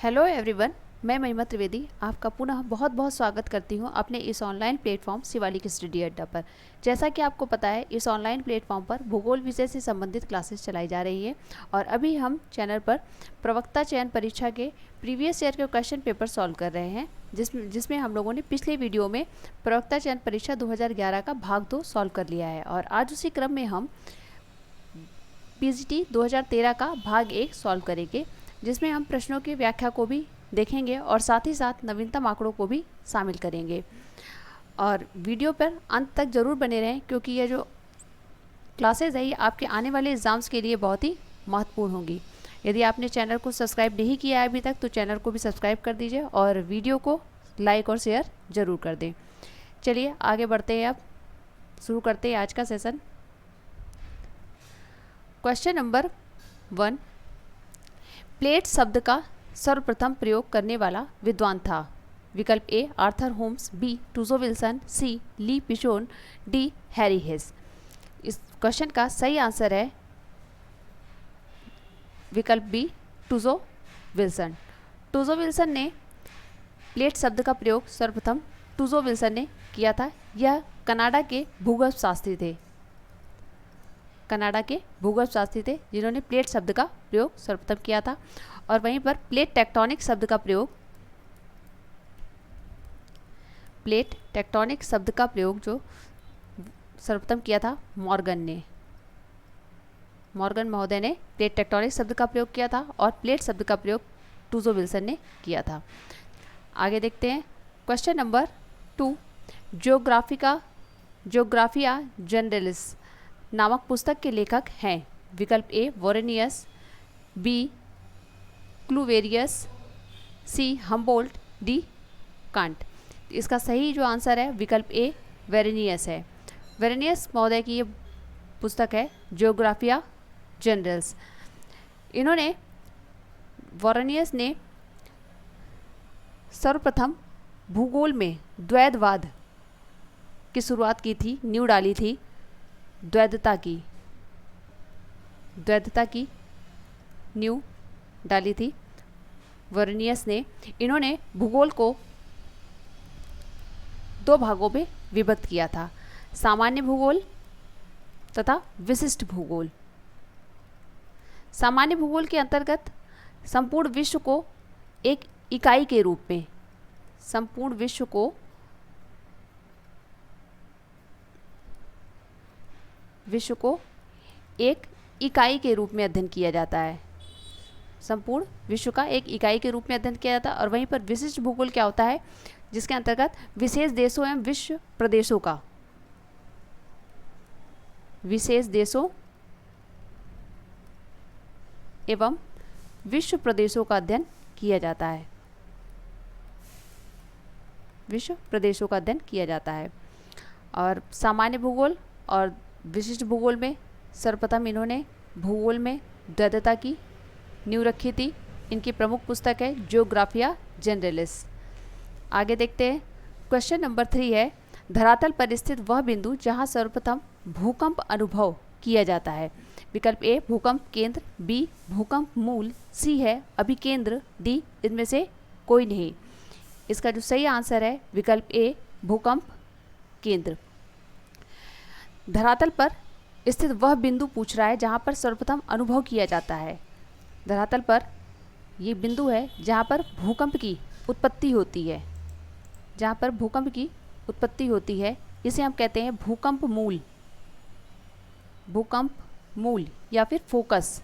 Hello everyone, मैं महिमा त्रिवेदी आपका पुनः बहुत बहुत स्वागत करती हूं अपने इस ऑनलाइन प्लेटफॉर्म शिवालिक स्टडी अड्डा पर। जैसा कि आपको पता है, इस ऑनलाइन प्लेटफॉर्म पर भूगोल विषय से संबंधित क्लासेस चलाई जा रही है और अभी हम चैनल पर प्रवक्ता चयन परीक्षा के प्रीवियस ईयर के क्वेश्चन पेपर सॉल्व कर रहे हैं, जिसमें हम लोगों ने पिछले वीडियो में प्रवक्ता चयन परीक्षा 2011 का भाग 2 सॉल्व कर लिया है और आज उसी क्रम में हम पीजीटी 2013 का भाग 1 सॉल्व करेंगे, जिसमें हम प्रश्नों की व्याख्या को भी देखेंगे और साथ ही साथ नवीनतम आंकड़ों को भी शामिल करेंगे। और वीडियो पर अंत तक ज़रूर बने रहें, क्योंकि ये जो क्लासेज है ये आपके आने वाले एग्ज़ाम्स के लिए बहुत ही महत्वपूर्ण होंगी। यदि आपने चैनल को सब्सक्राइब नहीं किया है अभी तक, तो चैनल को भी सब्सक्राइब कर दीजिए और वीडियो को लाइक और शेयर ज़रूर कर दें। चलिए आगे बढ़ते हैं, अब शुरू करते हैं आज का सेशन। क्वेश्चन नंबर 1, प्लेट शब्द का सर्वप्रथम प्रयोग करने वाला विद्वान था। विकल्प A Arthur Holmes, B Tuzo Wilson, C Le Pichon, D Harry Hess. इस क्वेश्चन का सही आंसर है विकल्प B Tuzo Wilson. Tuzo Wilson ने प्लेट शब्द का प्रयोग सर्वप्रथम टूजो विल्सन ने किया था। यह कनाडा के भूगर्भ शास्त्री थे, कनाडा के भूगर्भ शास्त्री थे जिन्होंने प्लेट शब्द का प्रयोग सर्वप्रथम किया था। और वहीं पर प्लेट टेक्टोनिक शब्द का प्रयोग, प्लेट टेक्टोनिक शब्द का प्रयोग जो सर्वप्रथम किया था मॉर्गन ने, मॉर्गन महोदय ने प्लेट टेक्टोनिक शब्द का प्रयोग किया था और प्लेट शब्द का प्रयोग टूजो विल्सन ने किया था। आगे देखते हैं क्वेश्चन नंबर 2, ज्योग्राफिया जनरलिस नामक पुस्तक के लेखक हैं। विकल्प A Varenius, B Cluverius, C Humboldt, D Kant. इसका सही जो आंसर है विकल्प ए वेरेनियस है। वेरेनियस महोदय की ये पुस्तक है ज्योग्राफिया जनरल्स। इन्होंने, वोरेनियस ने सर्वप्रथम भूगोल में द्वैधवाद की शुरुआत की थी, नींव डाली थी द्वैधता की नींव डाली थी वोरेनियस ने। इन्होंने भूगोल को 2 भागों में विभक्त किया था, सामान्य भूगोल तथा विशिष्ट भूगोल। सामान्य भूगोल के अंतर्गत संपूर्ण विश्व को एक इकाई के रूप में, संपूर्ण विश्व को एक इकाई के रूप में अध्ययन किया जाता है, संपूर्ण विश्व का एक इकाई के रूप में अध्ययन किया जाता है। और वहीं पर विशिष्ट भूगोल क्या होता है, जिसके अंतर्गत विशेष देशों एवं विश्व प्रदेशों का, विशेष देशों एवं विश्व प्रदेशों का अध्ययन किया जाता है, विश्व प्रदेशों का अध्ययन किया जाता है। और सामान्य भूगोल और विशिष्ट भूगोल में सर्वप्रथम इन्होंने भूगोल में द्वैधता की नींव रखी थी। इनकी प्रमुख पुस्तक है ज्योग्राफिया जनरलिस। आगे देखते हैं क्वेश्चन नंबर 3 है, धरातल पर स्थित वह बिंदु जहां सर्वप्रथम भूकंप अनुभव किया जाता है। विकल्प ए भूकंप केंद्र, बी भूकंप मूल, सी है अभिकेंद्र, डी इनमें से कोई नहीं। इसका जो सही आंसर है विकल्प ए भूकंप केंद्र। धरातल पर स्थित वह बिंदु पूछ रहा है जहां पर सर्वप्रथम अनुभव किया जाता है। धरातल पर ये बिंदु है जहां पर भूकंप की उत्पत्ति होती है, जहां पर भूकंप की उत्पत्ति होती है, इसे हम कहते हैं भूकंप मूल, भूकंप मूल या फिर फोकस।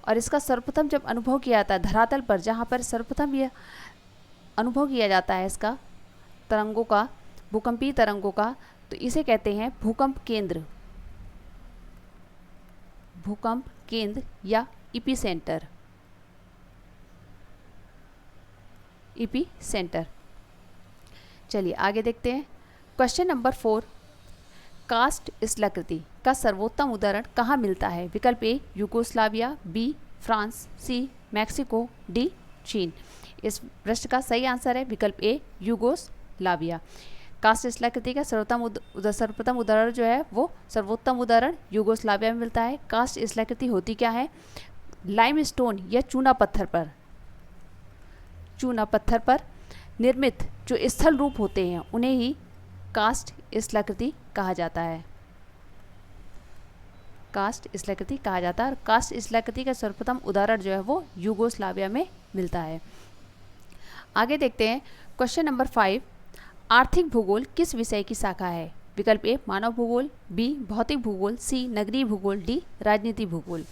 और इसका सर्वप्रथम जब अनुभव किया जाता है धरातल पर, जहां पर सर्वप्रथम यह अनुभव किया जाता है इसका तरंगों का, भूकंपीय तरंगों का, तो इसे कहते हैं भूकंप केंद्र, भूकंप केंद्र या इपीसेंटर, इपीसेंटर। चलिए आगे देखते हैं क्वेश्चन नंबर 4, कास्ट स्थलाकृति का सर्वोत्तम उदाहरण कहाँ मिलता है। विकल्प ए यूगोस्लाविया, बी फ्रांस, सी मैक्सिको, डी चीन। इस प्रश्न का सही आंसर है विकल्प ए यूगोस्लाविया। कास्ट स्थलाकृति का सर्वप्रथम उदाहरण जो है वो सर्वोत्तम उदाहरण यूगोस्लाविया में मिलता है। कास्ट स्थलाकृति होती क्या है, लाइमस्टोन या चूना पत्थर पर चूना पत्थर पर निर्मित जो स्थल रूप होते हैं उन्हें ही कास्ट स्थलाकृति कहा जाता है। कास्ट स्थलाकृति कहा जाता है और कास्ट स्थलाकृति का सर्वप्रथम उदाहरण जो है वो यूगोस्लाविया में मिलता है। आगे देखते हैं क्वेश्चन नंबर 5, आर्थिक भूगोल किस विषय की शाखा है? विकल्प ए मानव भूगोल, बी भौतिक भूगोल, सी नगरीय भूगोल, डी राजनीति भूगोल।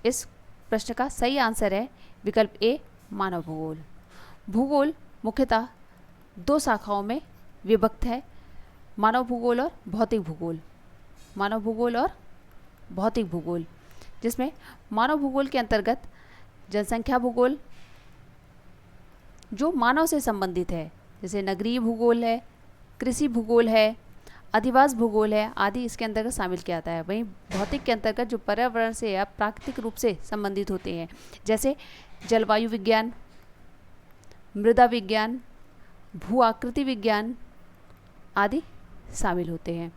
इस प्रश्न का सही आंसर है विकल्प ए मानव भूगोल। भूगोल मुख्यतः 2 शाखाओं में विभक्त है, मानव भूगोल और भौतिक भूगोल। मानव भूगोल और भौतिक भूगोल, जिसमें मानव भूगोल के अंतर्गत जनसंख्या भूगोल जो मानव से संबंधित है, जैसे नगरीय भूगोल है, कृषि भूगोल है, अधिवास भूगोल है आदि इसके अंतर्गत शामिल किया जाता है। वहीं भौतिक के अंतर्गत जो पर्यावरण से या प्राकृतिक रूप से संबंधित होते हैं, जैसे जलवायु विज्ञान, मृदा विज्ञान, भू आकृति विज्ञान आदि शामिल होते हैं।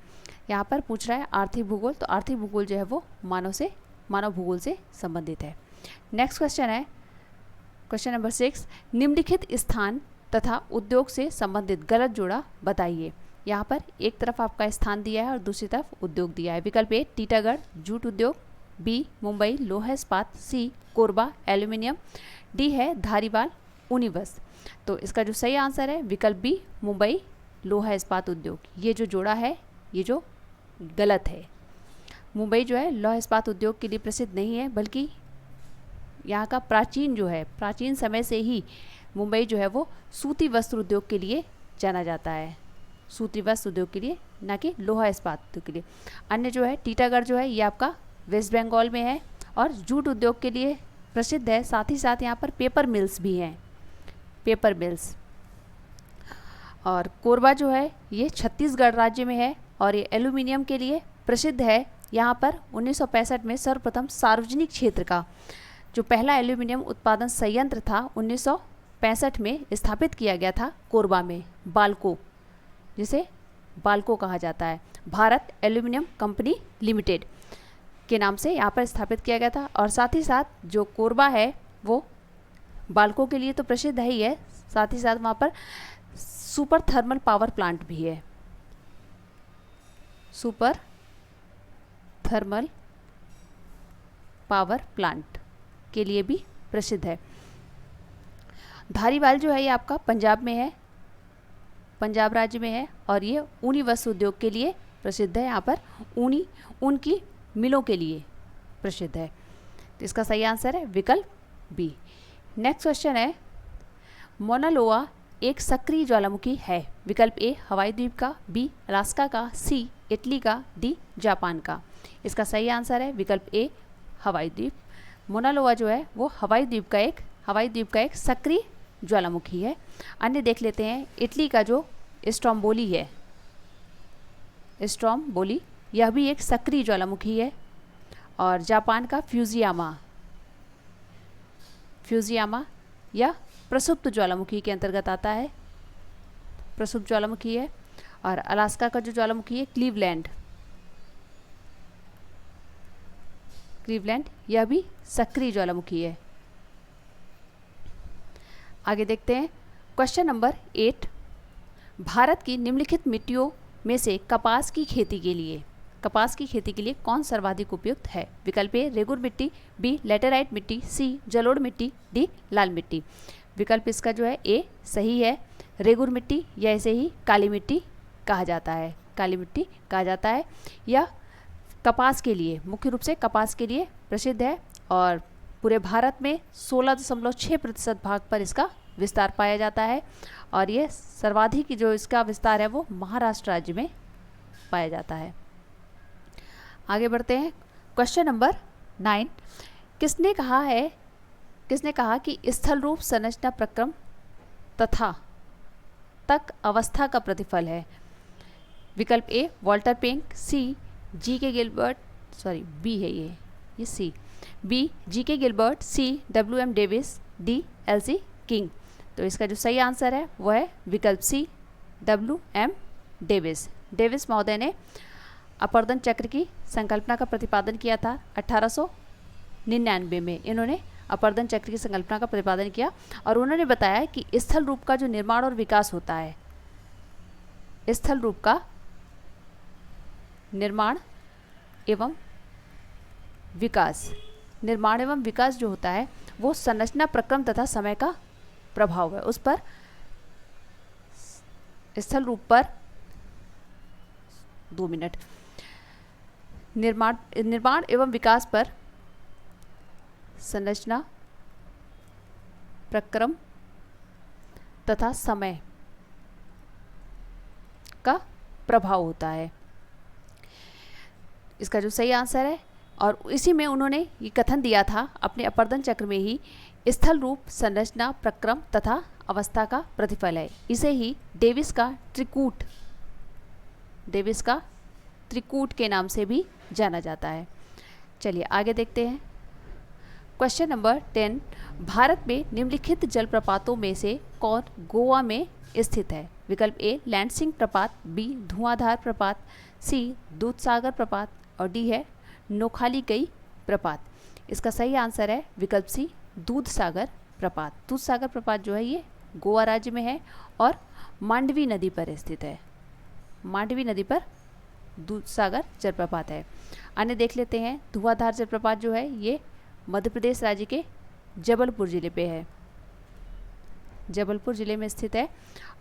यहाँ पर पूछ रहा है आर्थिक भूगोल, तो आर्थिक भूगोल जो है वो मानव भूगोल से संबंधित है। नेक्स्ट क्वेश्चन है क्वेश्चन नंबर 6, निम्नलिखित स्थान तथा उद्योग से संबंधित गलत जोड़ा बताइए। यहाँ पर एक तरफ आपका स्थान दिया है और दूसरी तरफ उद्योग दिया है। विकल्प ए टीटागढ़ जूट उद्योग, बी मुंबई लोहा इस्पात, सी कोरबा एल्यूमिनियम, डी है धारीवाल ऊनी वस्त्र। तो इसका जो सही आंसर है विकल्प बी मुंबई लोहा इस्पात उद्योग। ये जो जोड़ा है ये जो गलत है। मुंबई जो है लोहा इस्पात उद्योग के लिए प्रसिद्ध नहीं है, बल्कि यहाँ का प्राचीन समय से ही मुंबई जो है वो सूती वस्त्र उद्योग के लिए जाना जाता है, सूती वस्त्र उद्योग के लिए, ना कि लोहा इस्पात उद्योग के लिए। अन्य जो है टीटागढ़ जो है ये आपका वेस्ट बंगाल में है और जूट उद्योग के लिए प्रसिद्ध है। साथ ही साथ यहाँ पर पेपर मिल्स भी हैं, पेपर मिल्स। और कोरबा जो है ये छत्तीसगढ़ राज्य में है और ये एल्यूमिनियम के लिए प्रसिद्ध है। यहाँ पर 1965 में सर्वप्रथम सार्वजनिक क्षेत्र का जो पहला एल्यूमिनियम उत्पादन संयंत्र था 1965 में स्थापित किया गया था कोरबा में, बाल्को, जिसे बाल्को कहा जाता है, भारत एल्यूमिनियम कंपनी लिमिटेड के नाम से यहाँ पर स्थापित किया गया था। और साथ ही साथ जो कोरबा है वो बाल्को के लिए तो प्रसिद्ध है ही है, साथ ही साथ वहाँ पर सुपर थर्मल पावर प्लांट भी है, सुपर थर्मल पावर प्लांट के लिए भी प्रसिद्ध है। धारीवाल जो है ये आपका पंजाब में है, पंजाब राज्य में है और ये ऊनी वस्त्र उद्योग के लिए प्रसिद्ध है। यहाँ पर ऊन की मिलों के लिए प्रसिद्ध है। तो इसका सही आंसर है विकल्प बी। नेक्स्ट क्वेश्चन है, मौना लोआ एक सक्रिय ज्वालामुखी है। विकल्प ए हवाई द्वीप का, बी अलास्का का, सी इटली का, डी जापान का। इसका सही आंसर है विकल्प ए हवाई द्वीप। मौना लोआ जो है वो हवाई द्वीप का एक सक्रिय ज्वालामुखी है। अन्य देख लेते हैं, इटली का जो स्ट्रोम्बोली है, स्ट्रोम्बोली, यह भी एक सक्रिय ज्वालामुखी है। और जापान का फ्यूजियामा यह प्रसुप्त ज्वालामुखी के अंतर्गत आता है, प्रसुप्त ज्वालामुखी है। और अलास्का का जो ज्वालामुखी है क्लीवलैंड, यह भी सक्रिय ज्वालामुखी है। आगे देखते हैं क्वेश्चन नंबर 8, भारत की निम्नलिखित मिट्टियों में से कपास की खेती के लिए कौन सर्वाधिक उपयुक्त है? विकल्प ए रेगुर मिट्टी, बी लेटेराइट मिट्टी, सी जलोढ़ मिट्टी, डी लाल मिट्टी। विकल्प इसका जो है ए सही है, रेगुर मिट्टी या ऐसे ही काली मिट्टी कहा जाता है। यह कपास के लिए, मुख्य रूप से कपास के लिए प्रसिद्ध है और पूरे भारत में 16.6% भाग पर इसका विस्तार पाया जाता है। और ये सर्वाधिक जो इसका विस्तार है वो महाराष्ट्र राज्य में पाया जाता है। आगे बढ़ते हैं क्वेश्चन नंबर 9, किसने कहा कि स्थल रूप संरचना प्रक्रम तथा तक अवस्था का प्रतिफल है? विकल्प ए वॉल्टर पेंक, सी जी.के. गिलबर्ट, बी है ये सी, बी जी.के. गिलबर्ट, सी W.M. Davis, D L.C. King. तो इसका जो सही आंसर है वो है विकल्प सी W.M. डेविस महोदय ने अपर्दन चक्र की संकल्पना का प्रतिपादन किया था 1899 में। इन्होंने अपर्दन चक्र की संकल्पना का प्रतिपादन किया और उन्होंने बताया कि स्थल रूप का जो निर्माण और विकास होता है, स्थल रूप का निर्माण एवं विकास, निर्माण एवं विकास जो होता है वो संरचना, प्रक्रम तथा समय का प्रभाव है। उस पर स्थल रूप पर 2 मिनट निर्माण एवं विकास पर संरचना, प्रक्रम तथा समय का प्रभाव होता है। इसका जो सही आंसर है, और इसी में उन्होंने ये कथन दिया था अपने अपर्दन चक्र में ही, स्थल रूप संरचना, प्रक्रम तथा अवस्था का प्रतिफल है। इसे ही डेविस का त्रिकूट के नाम से भी जाना जाता है। चलिए आगे देखते हैं। क्वेश्चन नंबर 10, भारत में निम्नलिखित जलप्रपातों में से कौन गोवा में स्थित है? विकल्प ए लैंडसिंग प्रपात, बी धुआंधार प्रपात, सी दूधसागर प्रपात और डी है नोखालीकई प्रपात। इसका सही आंसर है विकल्प सी दूधसागर प्रपात। दूधसागर प्रपात जो है ये गोवा राज्य में है और मांडवी नदी पर स्थित है। मांडवी नदी पर दूधसागर जलप्रपात है। अन्य देख लेते हैं। धुआंधार जलप्रपात जो है ये मध्य प्रदेश राज्य के जबलपुर जिले पे है, जबलपुर जिले में स्थित है।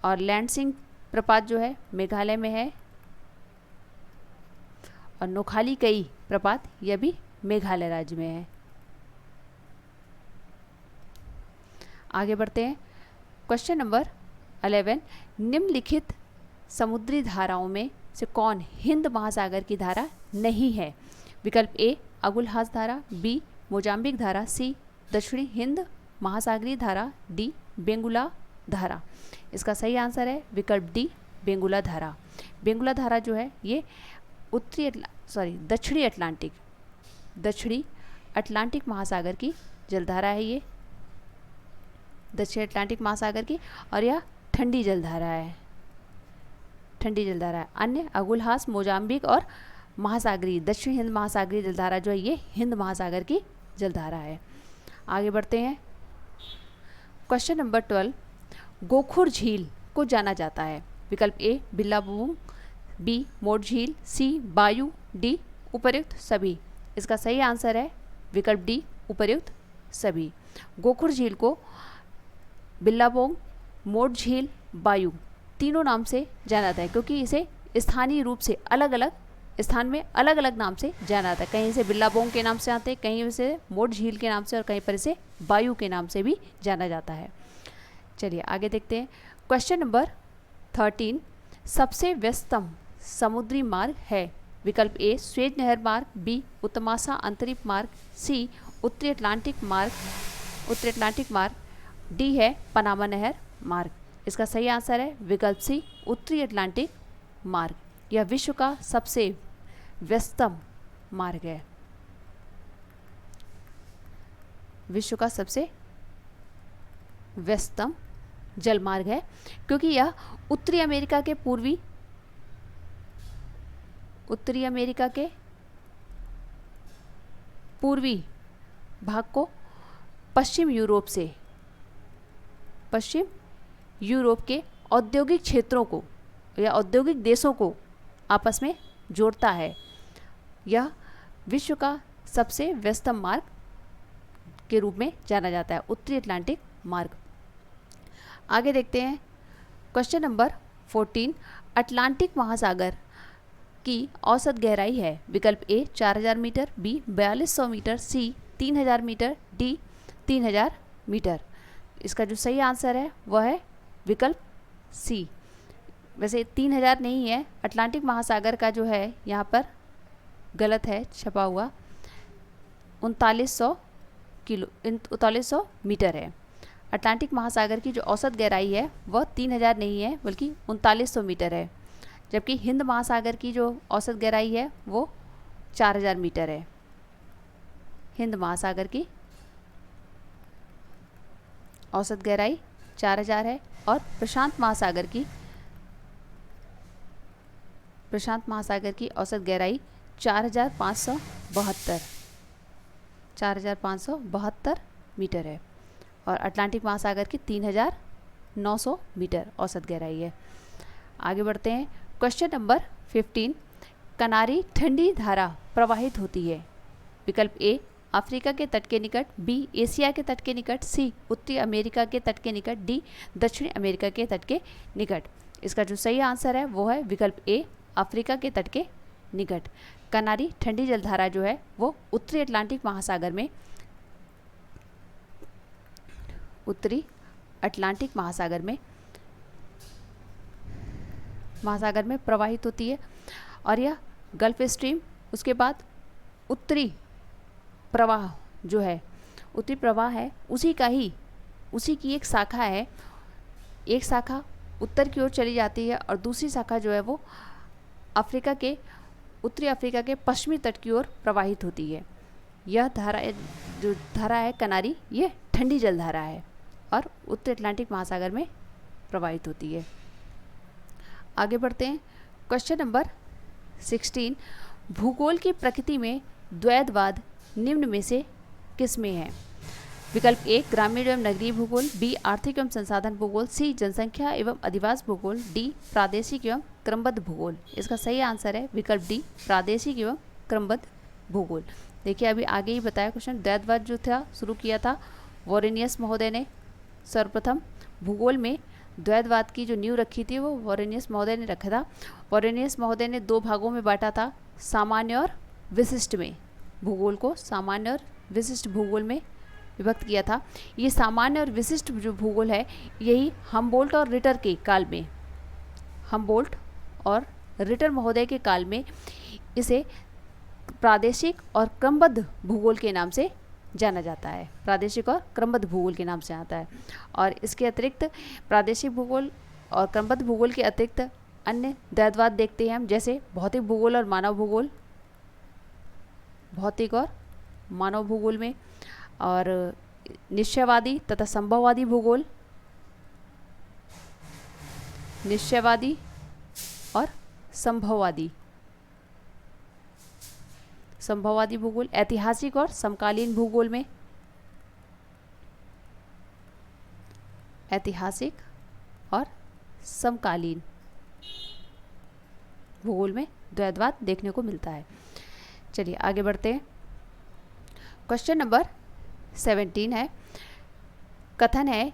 और लैंडसिंग प्रपात जो है मेघालय में है और नोखालीकई प्रपात यह भी मेघालय राज्य में है। आगे बढ़ते हैं। क्वेश्चन नंबर 11, निम्नलिखित समुद्री धाराओं में से कौन हिंद महासागर की धारा नहीं है? विकल्प ए अगुलहास धारा, बी मोजाम्बिक धारा, सी दक्षिणी हिंद महासागरीय धारा, डी बेंगुला धारा। इसका सही आंसर है विकल्प डी बेंगुला धारा। बेंगुला धारा जो है ये दक्षिणी अटलांटिक महासागर की जलधारा है। ये दक्षिण अटलांटिक महासागर की, और यह ठंडी जलधारा है। अन्य अगुलहास, मोजाम्बिक और महासागरीय दक्षिण हिंद महासागरीय जलधारा जो है ये हिंद महासागर की जलधारा है। आगे बढ़ते हैं। क्वेश्चन नंबर 12, गोखुर झील को जाना जाता है। विकल्प ए बिल्लाबूम, बी मोट झील, सी बायू, डी उपर्युक्त सभी। इसका सही आंसर है विकल्प डी उपर्युक्त सभी। गोखुर झील को बिल्लाबोंग, मोट झील, बायू तीनों नाम से जाना जाता है, क्योंकि इसे स्थानीय रूप से अलग अलग स्थान में अलग अलग नाम से जाना जाता है। कहीं इसे बिल्लाबोंग के नाम से आते हैं, कहीं इसे मोट झील के नाम से, और कहीं पर इसे बायू के नाम से भी जाना जाता है। चलिए आगे देखते हैं। क्वेश्चन नंबर 13, सबसे व्यस्तम समुद्री मार्ग है? विकल्प ए स्वेज नहर मार्ग, बी उत्तमासा अंतरिक्ष मार्ग, सी उत्तरी अटलांटिक मार्ग, डी है पनामा नहर मार्ग। इसका सही आंसर है विकल्प सी उत्तरी अटलांटिक मार्ग। यह विश्व का सबसे व्यस्तम मार्ग है, विश्व का सबसे व्यस्तम जलमार्ग है, क्योंकि यह उत्तरी अमेरिका के पूर्वी भाग को पश्चिम यूरोप के औद्योगिक क्षेत्रों को या औद्योगिक देशों को आपस में जोड़ता है। यह विश्व का सबसे व्यस्तम मार्ग के रूप में जाना जाता है, उत्तरी अटलांटिक मार्ग। आगे देखते हैं। क्वेश्चन नंबर 14, अटलांटिक महासागर की औसत गहराई है? विकल्प ए 4000 मीटर, बी 4200 मीटर, सी 3000 मीटर, डी 3000 मीटर। इसका जो सही आंसर है वह है विकल्प सी। वैसे 3000 नहीं है, अटलांटिक महासागर का जो है यहाँ पर गलत है छपा हुआ, 3900 मीटर है। अटलांटिक महासागर की जो औसत गहराई है वह 3000 नहीं है बल्कि 3900 मीटर है, जबकि हिंद महासागर की जो औसत गहराई है वो 4000 मीटर है। हिंद महासागर की औसत गहराई 4000 है और प्रशांत महासागर की औसत गहराई 4572 मीटर है और अटलांटिक महासागर की 3900 मीटर औसत गहराई है। आगे बढ़ते हैं। क्वेश्चन नंबर 15, कनारी ठंडी धारा प्रवाहित होती है। विकल्प ए अफ्रीका के तट के निकट, बी एशिया के तट के निकट, सी उत्तरी अमेरिका के तट के निकट, डी दक्षिण अमेरिका के तट के निकट। इसका जो सही आंसर है वो है विकल्प ए अफ्रीका के तट के निकट। कनारी ठंडी जलधारा जो है वो उत्तरी अटलांटिक महासागर में प्रवाहित होती है और यह गल्फ स्ट्रीम, उसके बाद उत्तरी प्रवाह जो है, उत्तरी प्रवाह है उसी की एक शाखा है। एक शाखा उत्तर की ओर चली जाती है और दूसरी शाखा जो है वो उत्तरी अफ्रीका के पश्चिमी तट की ओर प्रवाहित होती है। यह जो धारा है कनारी, ये ठंडी जलधारा है और उत्तरी अटलांटिक महासागर में प्रवाहित होती है। आगे बढ़ते हैं। क्वेश्चन नंबर 16, भूगोल की प्रकृति में द्वैतवाद निम्न में से किस में है? विकल्प ए ग्रामीण एवं नगरीय भूगोल, बी आर्थिक एवं संसाधन भूगोल, सी जनसंख्या एवं अधिवास भूगोल, डी प्रादेशिक एवं क्रमबद्ध भूगोल। इसका सही आंसर है विकल्प डी प्रादेशिक एवं क्रमबद्ध भूगोल। देखिए अभी आगे ही बताया क्वेश्चन, द्वैतवाद जो था शुरू किया था वॉरेनियस महोदय ने। सर्वप्रथम भूगोल में द्वैतवाद की जो नींव रखी थी वो वॉरेनियस महोदय ने रखा था। वॉरेनियस महोदय ने 2 भागों में बांटा था, सामान्य और विशिष्ट में। भूगोल को सामान्य और विशिष्ट भूगोल में विभक्त किया था। ये सामान्य और विशिष्ट जो भूगोल है यही हमबोल्ट और रिटर के काल में, हमबोल्ट और रिटर महोदय के काल में इसे प्रादेशिक और क्रमबद्ध भूगोल के नाम से जाना जाता है। प्रादेशिक और क्रमबद्ध भूगोल के नाम से आता है। और इसके अतिरिक्त प्रादेशिक भूगोल और क्रमबद्ध भूगोल के अतिरिक्त अन्य द्वैतवाद देखते हैं हम, जैसे भौतिक भूगोल और मानव भूगोल, भौतिक और मानव भूगोल में, और निश्चयवादी तथा संभववादी भूगोल, निश्चयवादी और संभववादी भूगोल, ऐतिहासिक और समकालीन भूगोल में, ऐतिहासिक और समकालीन भूगोल में द्वैतवाद देखने को मिलता है। चलिए आगे बढ़ते हैं। क्वेश्चन नंबर 17 है, कथन है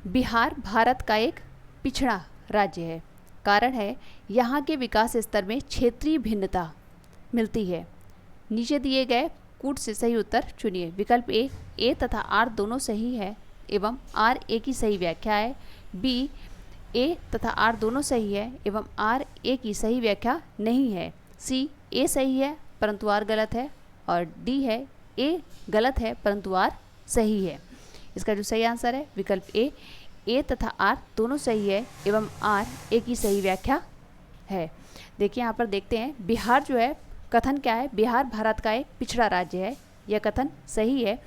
बिहार भारत का एक पिछड़ा राज्य है। कारण है यहाँ के विकास स्तर में क्षेत्रीय भिन्नता मिलती है। नीचे दिए गए कूट से सही उत्तर चुनिए। विकल्प ए तथा आर दोनों सही है एवं आर ए की सही व्याख्या है, बी ए तथा आर दोनों सही है एवं आर ए की सही व्याख्या नहीं है, सी ए सही है परंतु आर गलत है, और डी है ए गलत है परंतु आर सही है। इसका जो सही आंसर है विकल्प ए तथा आर दोनों सही है एवं आर ए की सही व्याख्या है। देखिए यहाँ पर देखते हैं बिहार जो है, कथन क्या है, बिहार भारत का एक पिछड़ा राज्य है, यह कथन सही है।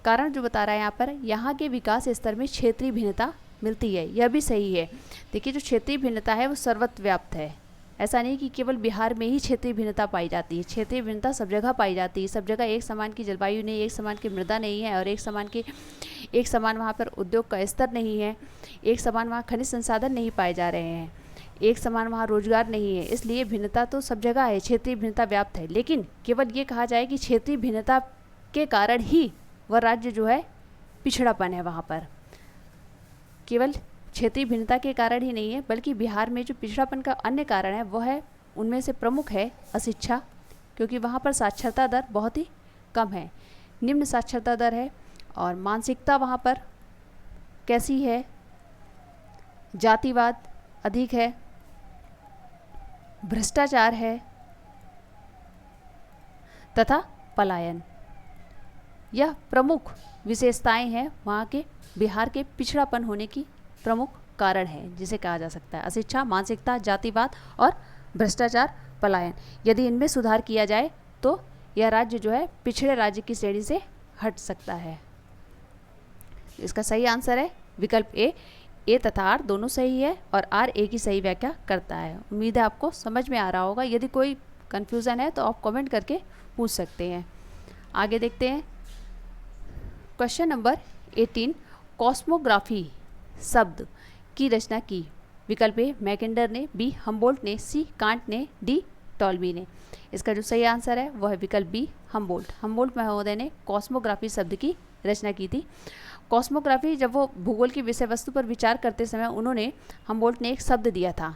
कारण जो बता रहा है यहाँ पर, यहाँ के विकास स्तर में क्षेत्रीय भिन्नता मिलती है, यह भी सही है। देखिए जो क्षेत्रीय भिन्नता है वो सर्वत्र व्याप्त है, ऐसा नहीं कि केवल बिहार में ही क्षेत्रीय भिन्नता पाई जाती है। क्षेत्रीय भिन्नता सब जगह पाई जाती है, सब जगह एक समान की जलवायु नहीं, एक समान की मृदा नहीं है, और एक समान वहाँ पर उद्योग का स्तर नहीं है, एक समान वहाँ खनिज संसाधन नहीं पाए जा रहे हैं, एक समान वहाँ रोजगार नहीं है। इसलिए भिन्नता तो सब जगह है, क्षेत्रीय भिन्नता व्याप्त है। लेकिन केवल ये कहा जाए कि क्षेत्रीय भिन्नता के कारण ही वह राज्य जो है पिछड़ापन है, वहाँ पर केवल क्षेत्रीय भिन्नता के कारण ही नहीं है, बल्कि बिहार में जो पिछड़ापन का अन्य कारण है वह है, उनमें से प्रमुख है अशिक्षा, क्योंकि वहाँ पर साक्षरता दर बहुत ही कम है, निम्न साक्षरता दर है। और मानसिकता वहाँ पर कैसी है, जातिवाद अधिक है, भ्रष्टाचार है तथा पलायन, यह प्रमुख विशेषताएं हैं वहाँ के बिहार के पिछड़ापन होने की प्रमुख कारण है, जिसे कहा जा सकता है अशिक्षा, मानसिकता, जातिवाद और भ्रष्टाचार, पलायन। यदि इनमें सुधार किया जाए तो यह राज्य जो है पिछड़े राज्य की श्रेणी से हट सकता है। इसका सही आंसर है विकल्प ए तथा आर दोनों सही है और आर ए की सही व्याख्या करता है। उम्मीद है आपको समझ में आ रहा होगा। यदि कोई कन्फ्यूज़न है तो आप कमेंट करके पूछ सकते हैं। आगे देखते हैं। क्वेश्चन नंबर 18 कॉस्मोग्राफी शब्द की रचना की? विकल्प ए मैकेंडर ने, बी हम्बोल्ट ने, सी कांट ने, डी टॉल्मी ने। इसका जो सही आंसर है वह है विकल्प बी हम्बोल्ट। हम्बोल्ट महोदय ने कॉस्मोग्राफी शब्द की रचना की थी। कॉस्मोग्राफी, जब वो भूगोल की विषय वस्तु पर विचार करते समय उन्होंने, हम्बोल्ट ने एक शब्द दिया था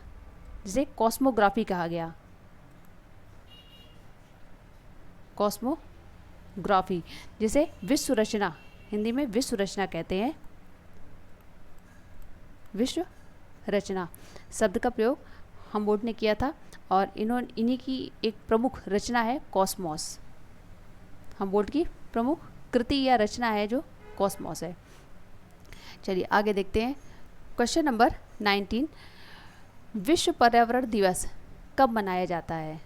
जिसे कॉस्मोग्राफी कहा गया। कॉस्मोग्राफी, जिसे विश्व रचना, हिंदी में विश्व रचना कहते हैं। विश्व रचना शब्द का प्रयोग हम्बोल्ट ने किया था और इन्हीं की एक प्रमुख रचना है कॉस्मोस। हम्बोल्ट की प्रमुख कृति या रचना है जो कॉस्मोस है। चलिए आगे देखते हैं। क्वेश्चन नंबर 19, विश्व पर्यावरण दिवस कब मनाया जाता है?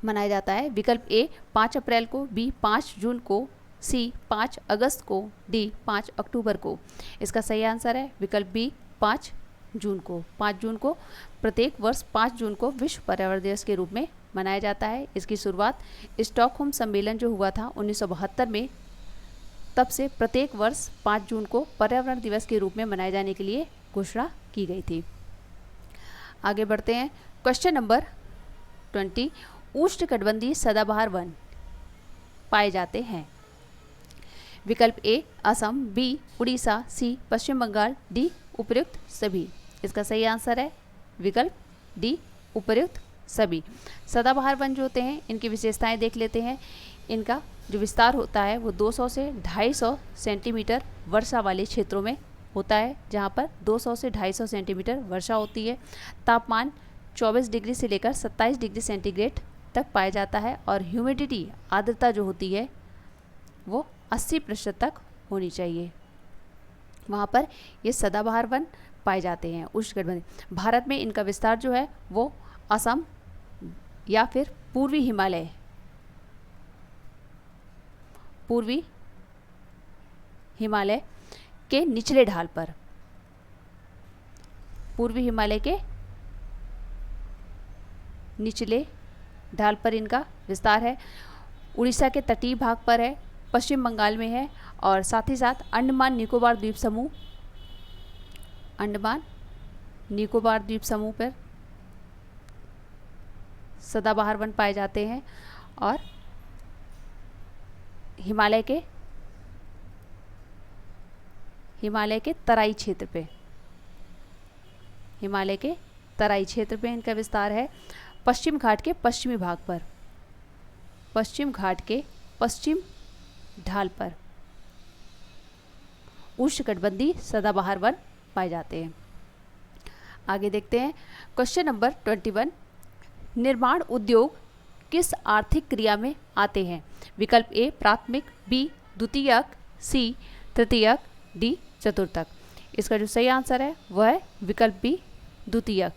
मनाया जाता है विकल्प ए 5 अप्रैल को, बी 5 जून को, सी 5 अगस्त को, डी 5 अक्टूबर को। इसका सही आंसर है विकल्प बी 5 जून को। 5 जून को प्रत्येक वर्ष 5 जून को विश्व पर्यावरण दिवस के रूप में मनाया जाता है। इसकी शुरुआत स्टॉकहोम सम्मेलन जो हुआ था 1972 में, तब से प्रत्येक वर्ष 5 जून को पर्यावरण दिवस के रूप में मनाए जाने के लिए घोषणा की गई थी। आगे बढ़ते हैं। क्वेश्चन नंबर 20, उष्णकटिबंधीय सदाबहार वन पाए जाते हैं? विकल्प ए असम, बी उड़ीसा, सी पश्चिम बंगाल, डी उपर्युक्त सभी। इसका सही आंसर है विकल्प डी उपर्युक्त सभी। सदाबहार वन जो होते हैं इनकी विशेषताएं देख लेते हैं। इनका जो विस्तार होता है वो 200 से 250 सेंटीमीटर वर्षा वाले क्षेत्रों में होता है, जहाँ पर 200 से 250 सेंटीमीटर वर्षा होती है। तापमान 24 डिग्री से लेकर 27 डिग्री सेंटीग्रेड तक पाया जाता है और ह्यूमिडिटी, आर्द्रता जो होती है वो 80% तक होनी चाहिए। वहाँ पर ये सदाबहार वन पाए जाते हैं उष्णकटिबंधीय। भारत में इनका विस्तार जो है वो असम या फिर पूर्वी हिमालय के निचले ढाल पर, पूर्वी हिमालय के निचले ढाल पर इनका विस्तार है। उड़ीसा के तटीय भाग पर है, पश्चिम बंगाल में है और साथ ही साथ अंडमान निकोबार द्वीप समूह पर सदाबहार वन पाए जाते हैं। और हिमालय के तराई क्षेत्र पे इनका विस्तार है। पश्चिम घाट के पश्चिमी भाग पर, पश्चिम घाट के पश्चिम ढाल पर उष्णकटिबंधीय सदाबहार वन पाए जाते हैं। आगे देखते हैं। क्वेश्चन नंबर 21, निर्माण उद्योग किस आर्थिक क्रिया में आते हैं? विकल्प ए प्राथमिक, बी द्वितीयक, सी तृतीयक, डी चतुर्थक। इसका जो सही आंसर है वह है विकल्प बी द्वितीयक।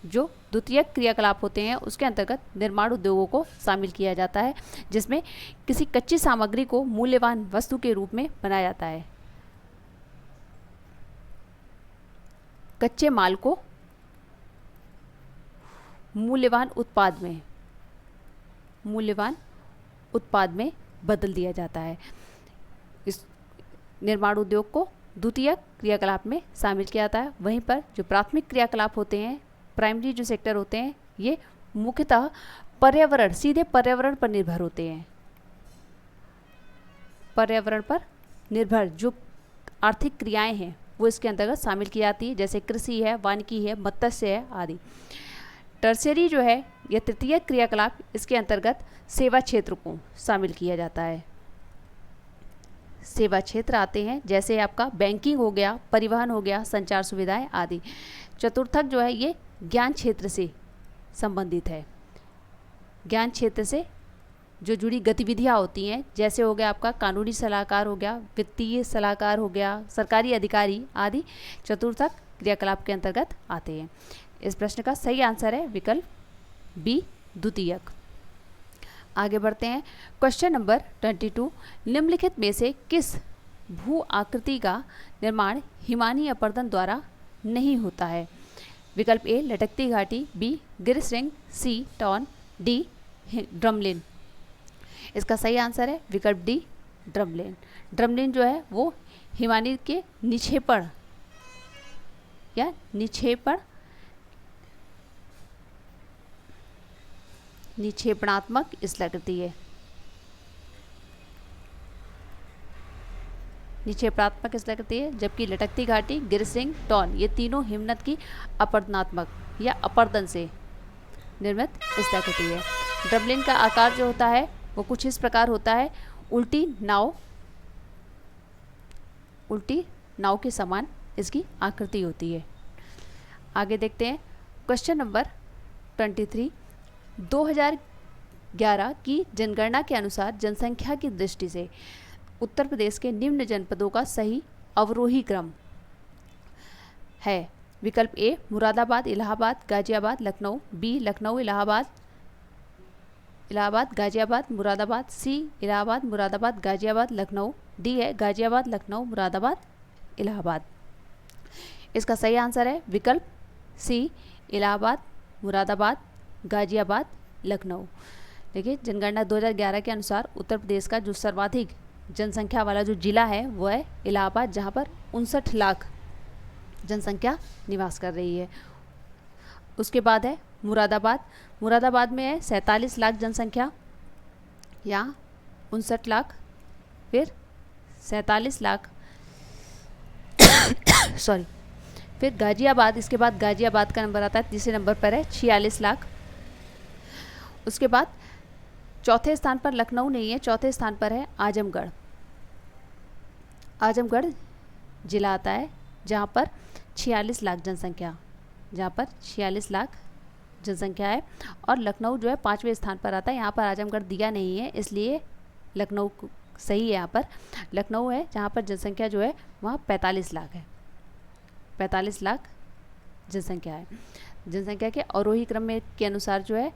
जो द्वितीयक क्रियाकलाप होते हैं उसके अंतर्गत निर्माण उद्योगों को शामिल किया जाता है, जिसमें किसी कच्ची सामग्री को मूल्यवान वस्तु के रूप में बनाया जाता है। कच्चे माल को मूल्यवान उत्पाद में बदल दिया जाता है। इस निर्माण उद्योग को द्वितीयक क्रियाकलाप में शामिल किया जाता है। वहीं पर जो प्राथमिक क्रियाकलाप होते हैं, प्राइमरी जो सेक्टर होते हैं, ये मुख्यतः सीधे पर्यावरण पर निर्भर होते हैं। पर्यावरण पर निर्भर जो आर्थिक क्रियाएं हैं वो इसके अंतर्गत शामिल की जाती है, जैसे कृषि है, वानिकी है, मत्स्य है आदि। टर्शियरी जो है या तृतीयक क्रियाकलाप, इसके अंतर्गत सेवा क्षेत्र को शामिल किया जाता है। सेवा क्षेत्र आते हैं जैसे आपका बैंकिंग हो गया, परिवहन हो गया, संचार सुविधाएं आदि। चतुर्थक जो है ये ज्ञान क्षेत्र से संबंधित है। ज्ञान क्षेत्र से जो जुड़ी गतिविधियां होती हैं, जैसे हो गया आपका कानूनी सलाहकार हो गया, वित्तीय सलाहकार हो गया, सरकारी अधिकारी आदि चतुर्थक क्रियाकलाप के अंतर्गत आते हैं। इस प्रश्न का सही आंसर है विकल्प बी द्वितीयक। आगे बढ़ते हैं। क्वेश्चन नंबर 22, निम्नलिखित में से किस भू आकृति का निर्माण हिमानी अपरदन द्वारा नहीं होता है? विकल्प ए लटकती घाटी, बी गिरस्रिंग, सी टॉन, डी ड्रमलिन। इसका सही आंसर है विकल्प डी ड्रमलिन। ड्रमलिन जो है वो हिमानी के निक्षेपण या निक्षेपणात्मक स्थलाकृति है। निक्षेपणात्मक स्थलाकृति है, जबकि लटकती घाटी, गिरसिंग, टॉन ये तीनों हिमनद की अपरदनात्मक या अपर्दन से निर्मित स्थलाकृति है। ड्रबलिन का आकार जो होता है वो कुछ इस प्रकार होता है, उल्टी नाव के समान इसकी आकृति होती है। आगे देखते हैं क्वेश्चन नंबर 23। 2011 की जनगणना के अनुसार जनसंख्या की दृष्टि से उत्तर प्रदेश के निम्न जनपदों का सही अवरोही क्रम है। विकल्प ए मुरादाबाद, इलाहाबाद, गाजियाबाद, लखनऊ। बी लखनऊ, इलाहाबाद, गाजियाबाद, मुरादाबाद। सी इलाहाबाद, मुरादाबाद, गाजियाबाद, लखनऊ। डी है गाजियाबाद, लखनऊ, मुरादाबाद, इलाहाबाद। इसका सही आंसर है विकल्प सी इलाहाबाद, मुरादाबाद, गाजियाबाद, लखनऊ। देखिए जनगणना 2011 के अनुसार उत्तर प्रदेश का जो सर्वाधिक जनसंख्या वाला जो जिला है वो है इलाहाबाद, जहाँ पर 59 लाख जनसंख्या निवास कर रही है। उसके बाद है मुरादाबाद में है 47 लाख जनसंख्या, यहाँ 59 लाख, फिर 47 लाख सॉरी, फिर गाजियाबाद, इसके बाद गाजियाबाद का नंबर आता है, तीसरे नंबर पर है 46 लाख। उसके बाद चौथे स्थान पर लखनऊ नहीं है, चौथे स्थान पर है आजमगढ़ जिला आता है, जहाँ पर 46 लाख जनसंख्या है। और लखनऊ जो है 5वें स्थान पर आता है, यहाँ पर आजमगढ़ दिया नहीं है, इसलिए लखनऊ सही है। यहाँ पर लखनऊ है जहाँ पर जनसंख्या जो है वहाँ 45 लाख है, 45 लाख जनसंख्या है। जनसंख्या के अवरोही क्रम में के अनुसार जो है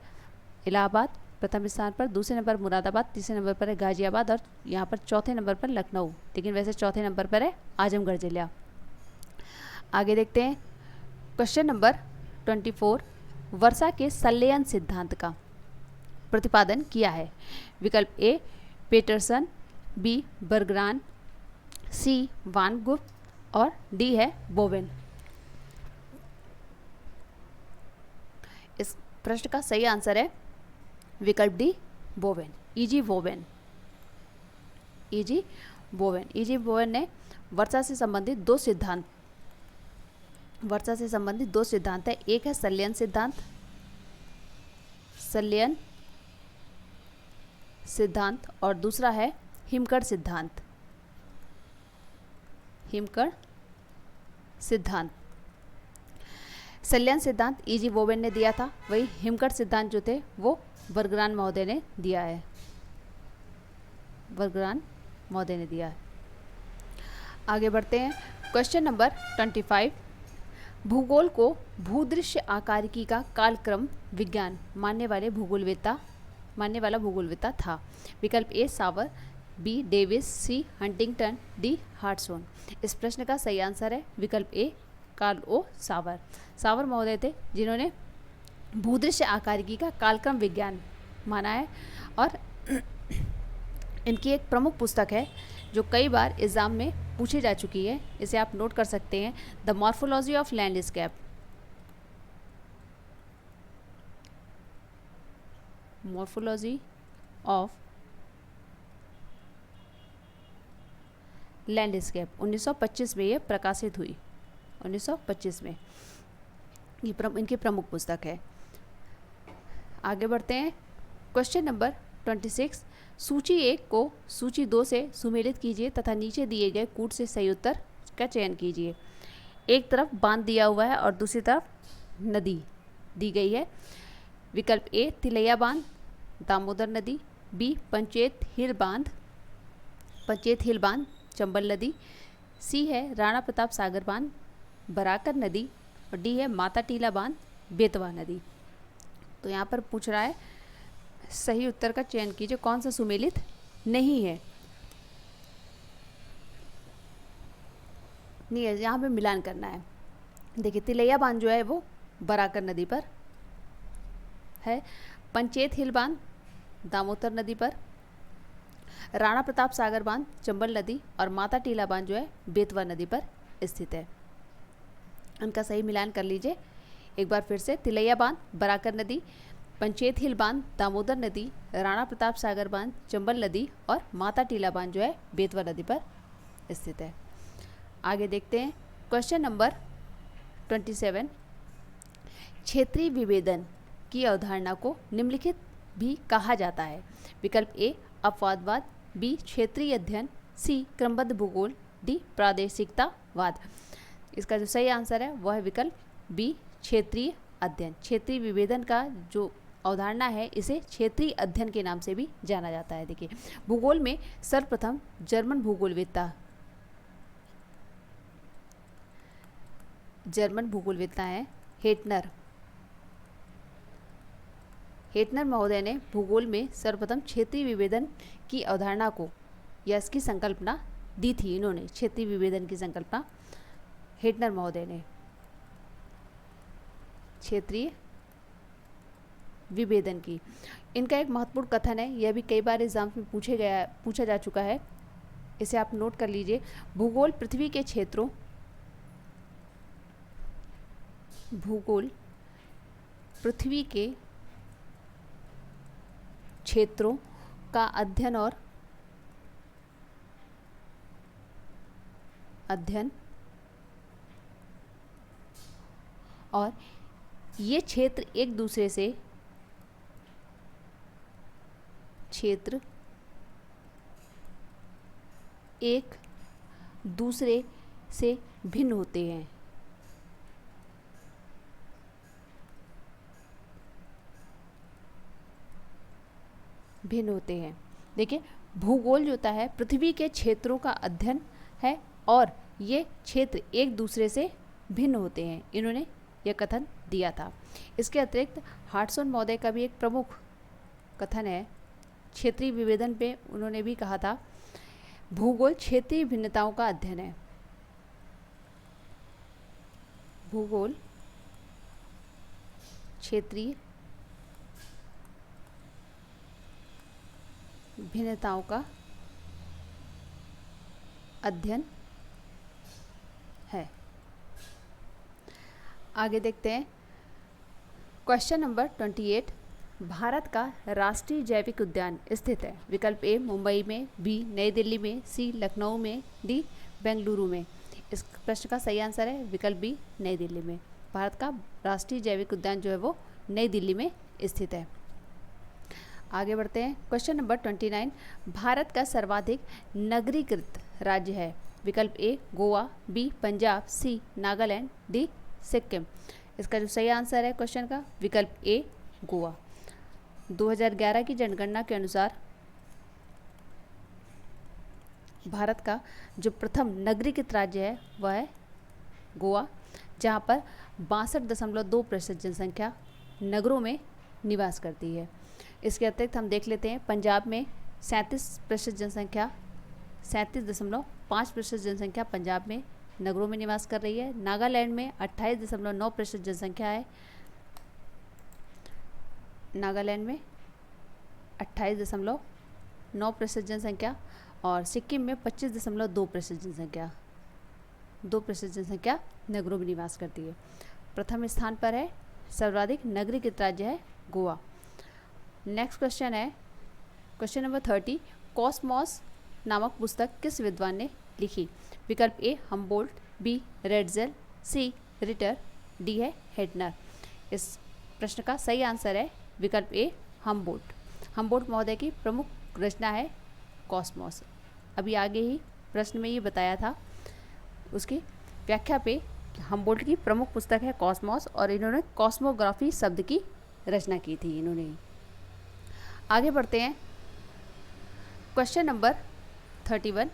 इलाहाबाद प्रथम स्थान पर, दूसरे नंबर मुरादाबाद, तीसरे नंबर पर है गाजियाबाद और यहाँ पर चौथे नंबर पर लखनऊ, लेकिन वैसे चौथे नंबर पर है आजमगढ़ जिला। आगे देखते हैं क्वेश्चन नंबर 24। वर्षा के संलयन सिद्धांत का प्रतिपादन किया है। विकल्प ए पेटरसन, बी बर्गरान, सी वान गुप्त और डी है बोवेन। इस प्रश्न का सही आंसर है विकल्प D Bowen, easy Bowen. Easy Bowen ने वर्षा से संबंधित दो सिद्धांत है। एक है संलयन सिद्धांत और दूसरा है हिमकण सिद्धांत। संलयन सिद्धांत ईजी बोवेन ने दिया था, वही हिमकण सिद्धांत जो थे वो बर्गरान महोदय ने दिया है। आगे बढ़ते हैं क्वेश्चन नंबर 25। भूगोल को भूदृश्य आकारिकी का कालक्रम विज्ञान मानने वाला भूगोलवेत्ता था। विकल्प ए सावर, बी डेविस, सी हंटिंगटन, डी हार्टसोन। इस प्रश्न का सही आंसर है विकल्प ए कार्ल ओ सावर। सावर महोदय थे जिन्होंने भूदृश्य आकारिकी का कालक्रम विज्ञान माना है। और इनकी एक प्रमुख पुस्तक है जो कई बार एग्जाम में पूछी जा चुकी है, इसे आप नोट कर सकते हैं, the morphology of landscape. Morphology of landscape 1925 में ये प्रकाशित हुई, 1925 में। ये इनकी प्रमुख पुस्तक है। आगे बढ़ते हैं क्वेश्चन नंबर 26। सूची 1 को सूची 2 से सुमेलित कीजिए तथा नीचे दिए गए कूट से सही उत्तर का चयन कीजिए। एक तरफ बांध दिया हुआ है और दूसरी तरफ नदी दी गई है। विकल्प ए तिलैया बांध, दामोदर नदी, बी पंचेत हिल बांध, चंबल नदी, सी है राणा प्रताप सागर बांध, बराकर नदी और डी है माता टीला बांध, बेतवा नदी। तो यहाँ पर पूछ रहा है सही उत्तर का चयन कीजिए, कौन सा सुमेलित नहीं है। नहीं है, यहाँ पे मिलान करना है। देखिए तिलैया बांध जो है वो बराकर नदी पर है, पंचेत हिल बांध दामोदर नदी पर, राणा प्रताप सागर बांध चंबल नदी और माता टीला बांध जो है बेतवा नदी पर स्थित है। उनका सही मिलान कर लीजिए एक बार फिर से। तिलैया बांध बराकर नदी, पंचेत हिल बांध दामोदर नदी, राणा प्रताप सागर बांध चंबल नदी और माता टीला बांध जो है बेतवा नदी पर स्थित है। आगे देखते हैं क्वेश्चन नंबर 27। क्षेत्रीय विभेदन की अवधारणा को निम्नलिखित भी कहा जाता है। विकल्प ए अपवादवाद, बी क्षेत्रीय अध्ययन, सी क्रमबद्ध भूगोल, डी प्रादेशिकतावाद। इसका जो सही आंसर है वह है विकल्प बी क्षेत्रीय अध्ययन। क्षेत्रीय विभेदन का जो अवधारणा है इसे क्षेत्रीय अध्ययन के नाम से भी जाना जाता है। देखिए भूगोल में सर्वप्रथम जर्मन भूगोलवेत्ता हैं हेटनर महोदय ने भूगोल में सर्वप्रथम क्षेत्रीय विभेदन की अवधारणा को या इसकी संकल्पना दी थी। इन्होंने क्षेत्रीय विभेदन की संकल्पना हेटनर महोदय ने क्षेत्रीय विभेदन की। इनका एक महत्वपूर्ण कथन है, यह भी कई बार एग्जाम में पूछा जा चुका है, इसे आप नोट कर लीजिए। भूगोल पृथ्वी के क्षेत्रों का अध्ययन और ये क्षेत्र एक दूसरे से भिन्न होते हैं। देखिए भूगोल जो होता है पृथ्वी के क्षेत्रों का अध्ययन है और ये क्षेत्र एक दूसरे से भिन्न होते हैं। इन्होंने यह कथन दिया था। इसके अतिरिक्त हार्टसन महोदय का भी एक प्रमुख कथन है क्षेत्रीय विभेदन पे। उन्होंने भी कहा था भूगोल क्षेत्रीय भिन्नताओं का अध्ययन है। भूगोल क्षेत्रीय भिन्नताओं का अध्ययन है। आगे देखते हैं क्वेश्चन नंबर 28। भारत का राष्ट्रीय जैविक उद्यान स्थित है। विकल्प ए मुंबई में, बी नई दिल्ली में, सी लखनऊ में, डी बेंगलुरु में। इस प्रश्न का सही आंसर है विकल्प बी नई दिल्ली में। भारत का राष्ट्रीय जैविक उद्यान जो है वो नई दिल्ली में स्थित है। आगे बढ़ते हैं क्वेश्चन नंबर 29। भारत का सर्वाधिक नगरीकृत राज्य है। विकल्प ए गोवा, बी पंजाब, सी नागालैंड, डी सिक्किम। इसका जो सही आंसर है क्वेश्चन का विकल्प ए गोवा। 2011 की जनगणना के अनुसार भारत का जो प्रथम नगरीकृत राज्य है वह है गोवा, जहां पर 62.2% जनसंख्या नगरों में निवास करती है। इसके अतिरिक्त हम देख लेते हैं पंजाब में 37% जनसंख्या 37.5% जनसंख्या पंजाब में नगरों में निवास कर रही है। नागालैंड में 28.9% जनसंख्या है। नागालैंड में 28.9% जनसंख्या और सिक्किम में 25.2% जनसंख्या नगरों में निवास करती है। प्रथम स्थान पर है सर्वाधिक नगरीकृत राज्य है गोवा। नेक्स्ट क्वेश्चन है क्वेश्चन नंबर 30। कॉस्मॉस नामक पुस्तक किस विद्वान ने लिखी? विकल्प ए हम्बोल्ट, बी रेडजेल, सी रिटर, डी है हेटनर। इस प्रश्न का सही आंसर है विकल्प ए हम्बोल्ट महोदय की प्रमुख रचना है कॉस्मॉस। अभी आगे ही प्रश्न में ये बताया था उसकी व्याख्या पे हम्बोल्ट की प्रमुख पुस्तक है कॉस्मॉस और इन्होंने कॉस्मोग्राफी शब्द की रचना की थी इन्होंने। आगे बढ़ते हैं क्वेश्चन नंबर 31।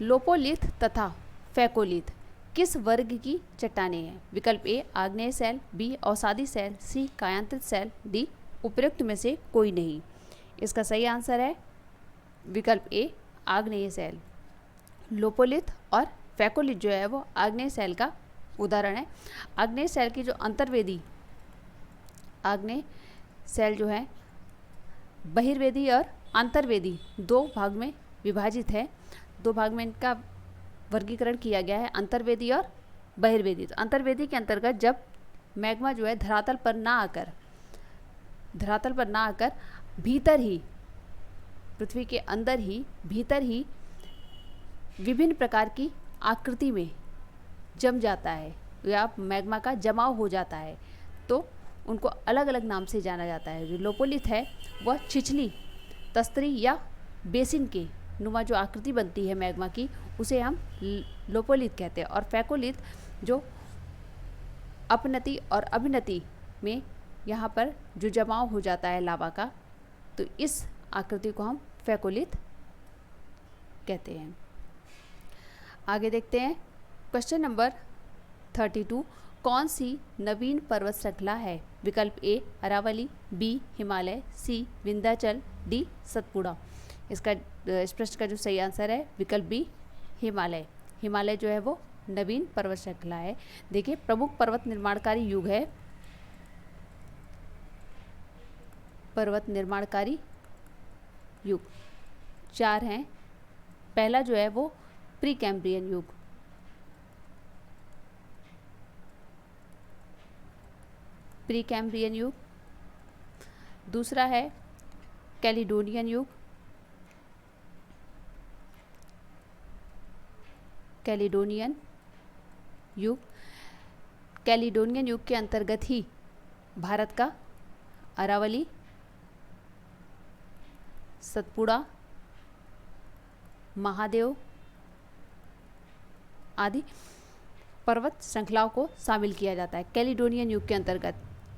लोपोलिथ तथा फैकोलिथ किस वर्ग की चट्टानें हैं? विकल्प ए आग्नेय शैल, बी अवसादी शैल, सी कायांत्रित शैल, डी उपरोक्त में से कोई नहीं। इसका सही आंसर है विकल्प ए आग्नेय शैल। लोपोलिथ और फैकोलिथ जो है वो आग्नेय शैल का उदाहरण है। आग्नेय शैल की जो अंतर्वेदी आग्नेय शैल जो है बहिर्वेदी और अंतर्वेदी दो भाग में विभाजित है, दो भाग में इनका वर्गीकरण किया गया है, अंतर्वेदी और बहिर्वेदी। तो अंतर्वेदी के अंतर्गत जब मैग्मा जो है धरातल पर ना आकर भीतर ही, पृथ्वी के अंदर ही, भीतर ही विभिन्न प्रकार की आकृति में जम जाता है या मैग्मा का जमाव हो जाता है, तो उनको अलग अलग नाम से जाना जाता है। जो लोपोलिथ है वह छिछली, तस्तरी या बेसिन के नुमा जो आकृति बनती है मैग्मा की, उसे हम लोपोलिथ कहते हैं। और फैकोलिथ जो अपनति और अभिनति में यहाँ पर जो जमाव हो जाता है लावा का, तो इस आकृति को हम फैकोलिथ कहते हैं। आगे देखते हैं क्वेश्चन नंबर 32, कौन सी नवीन पर्वत श्रृंखला है? विकल्प ए अरावली, बी हिमालय, सी विंध्याचल, डी सतपुड़ा। इसका इस प्रश्न का जो सही आंसर है विकल्प बी हिमालय। हिमालय जो है वो नवीन पर्वत श्रृंखला है। देखिए प्रमुख पर्वत निर्माणकारी युग है, पर्वत निर्माणकारी युग 4 हैं। पहला जो है वो प्री कैम्ब्रियन युग, प्री कैम्ब्रियन युग। दूसरा है कैलिडोनियन युग, कैलिडोनियन युग। कैलिडोनियन युग के अंतर्गत ही भारत का अरावली, सतपुड़ा, महादेव आदि पर्वत श्रृंखलाओं को शामिल किया जाता है कैलिडोनियन युग के अंतर्गत।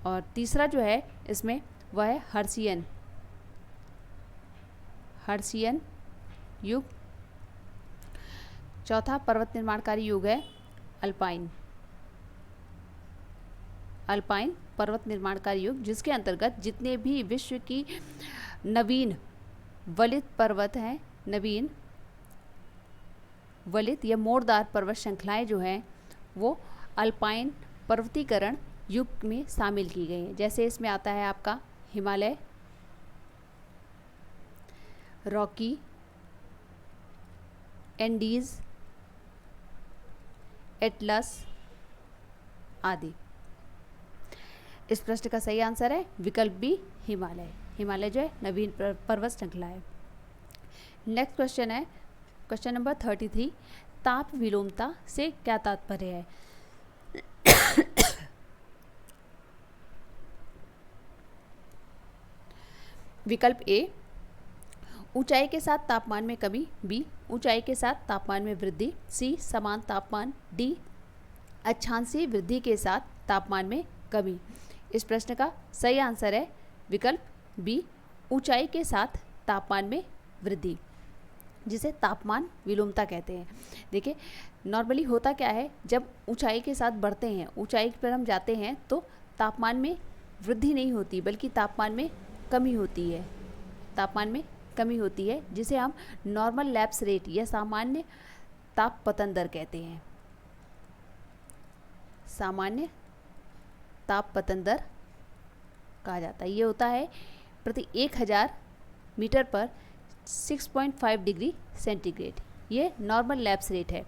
और तीसरा जो है इसमें वह है हर्सियन युग। चौथा पर्वत निर्माणकारी युग है अल्पाइन पर्वत निर्माणकारी युग, जिसके अंतर्गत जितने भी विश्व की नवीन वलित पर्वत हैं, नवीन वलित या मोड़दार पर्वत श्रृंखलाएं जो हैं वो अल्पाइन पर्वतीकरण युग में शामिल की गई हैं। जैसे इसमें आता है आपका हिमालय, रॉकी, एंडीज, एटलस आदि। इस प्रश्न का सही आंसर है विकल्प बी हिमालय। हिमालय जो है नवीन पर्वत श्रृंखला है। नेक्स्ट क्वेश्चन है क्वेश्चन नंबर 33, ताप विलोमता से क्या तात्पर्य है? विकल्प ए ऊंचाई के साथ तापमान में कमी, बी ऊंचाई के साथ तापमान में वृद्धि, सी समान तापमान, डी अक्षांशीय वृद्धि के साथ तापमान में कमी। इस प्रश्न का सही आंसर है विकल्प बी ऊंचाई के साथ तापमान में वृद्धि, जिसे तापमान विलोमता कहते हैं। देखिए नॉर्मली होता क्या है, जब ऊंचाई के साथ बढ़ते हैं, ऊंचाई पर हम जाते हैं तो तापमान में वृद्धि नहीं होती बल्कि तापमान में कमी होती है, तापमान में कमी होती है, जिसे हम नॉर्मल लैप्स रेट या सामान्य ताप पतन दर कहते हैं। सामान्य ताप पतन दर कहा जाता है। ये होता है प्रति 1000 मीटर पर 6.5 डिग्री सेंटीग्रेड। ये नॉर्मल लैप्स रेट है।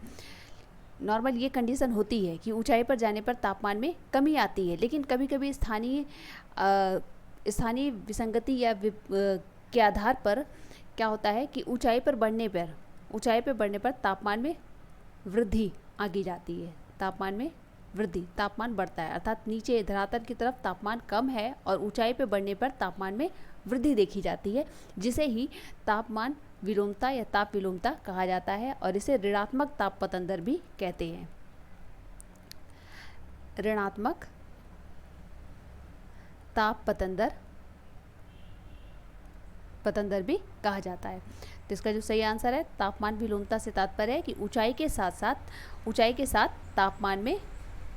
नॉर्मल ये कंडीशन होती है कि ऊंचाई पर जाने पर तापमान में कमी आती है, लेकिन कभी कभी स्थानीय विसंगति या के आधार पर क्या होता है कि ऊंचाई पर बढ़ने पर तापमान में वृद्धि आगी जाती है, तापमान में वृद्धि, तापमान बढ़ता है, अर्थात नीचे धरातल की तरफ तापमान कम है और ऊंचाई पर बढ़ने पर तापमान में वृद्धि देखी जाती है, जिसे ही तापमान विलोमता या ताप विलोमता कहा जाता है और इसे ऋणात्मक ताप पतन दर भी कहते हैं। ऋणात्मक ताप पतन दर भी कहा जाता है। तो इसका जो सही आंसर है तापमान विलोमता से तात्पर्य है कि ऊंचाई के साथ तापमान में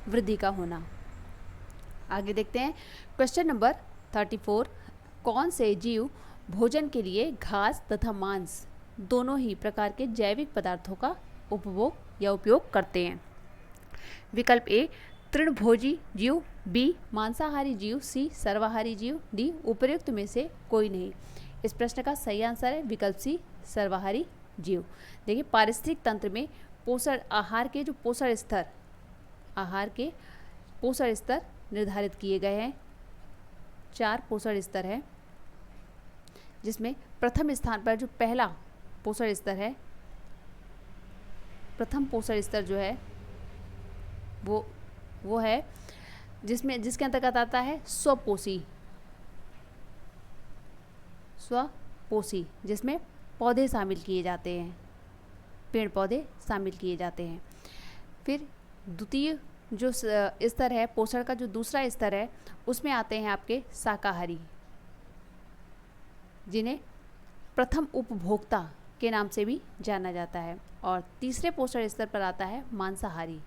वृद्धि का होना। आगे देखते हैं क्वेश्चन नंबर 34, कौन से जीव भोजन के लिए घास तथा मांस दोनों ही प्रकार के जैविक पदार्थों का उपभोग या उपयोग करते हैं? विकल्प ए तृणभोजी जीव, बी मांसाहारी जीव, सी सर्वाहारी जीव, डी उपर्युक्त में से कोई नहीं। इस प्रश्न का सही आंसर है विकल्प सी, सर्वाहारी जीव। देखिए, पारिस्थितिक तंत्र में पोषण आहार के जो पोषण स्तर, आहार के पोषण स्तर निर्धारित किए गए हैं। 4 पोषण स्तर है, जिसमें प्रथम स्थान पर जो पहला पोषण स्तर है, प्रथम पोषण स्तर जो है वो है जिसके अंतर्गत आता है स्वपोषी, जिसमें पौधे शामिल किए जाते हैं, पेड़ पौधे शामिल किए जाते हैं। फिर द्वितीय जो स्तर है, पोषण का जो दूसरा स्तर है, उसमें आते हैं आपके शाकाहारी, जिन्हें प्रथम उपभोक्ता के नाम से भी जाना जाता है। और तीसरे पोषण स्तर पर आता है मांसाहारी।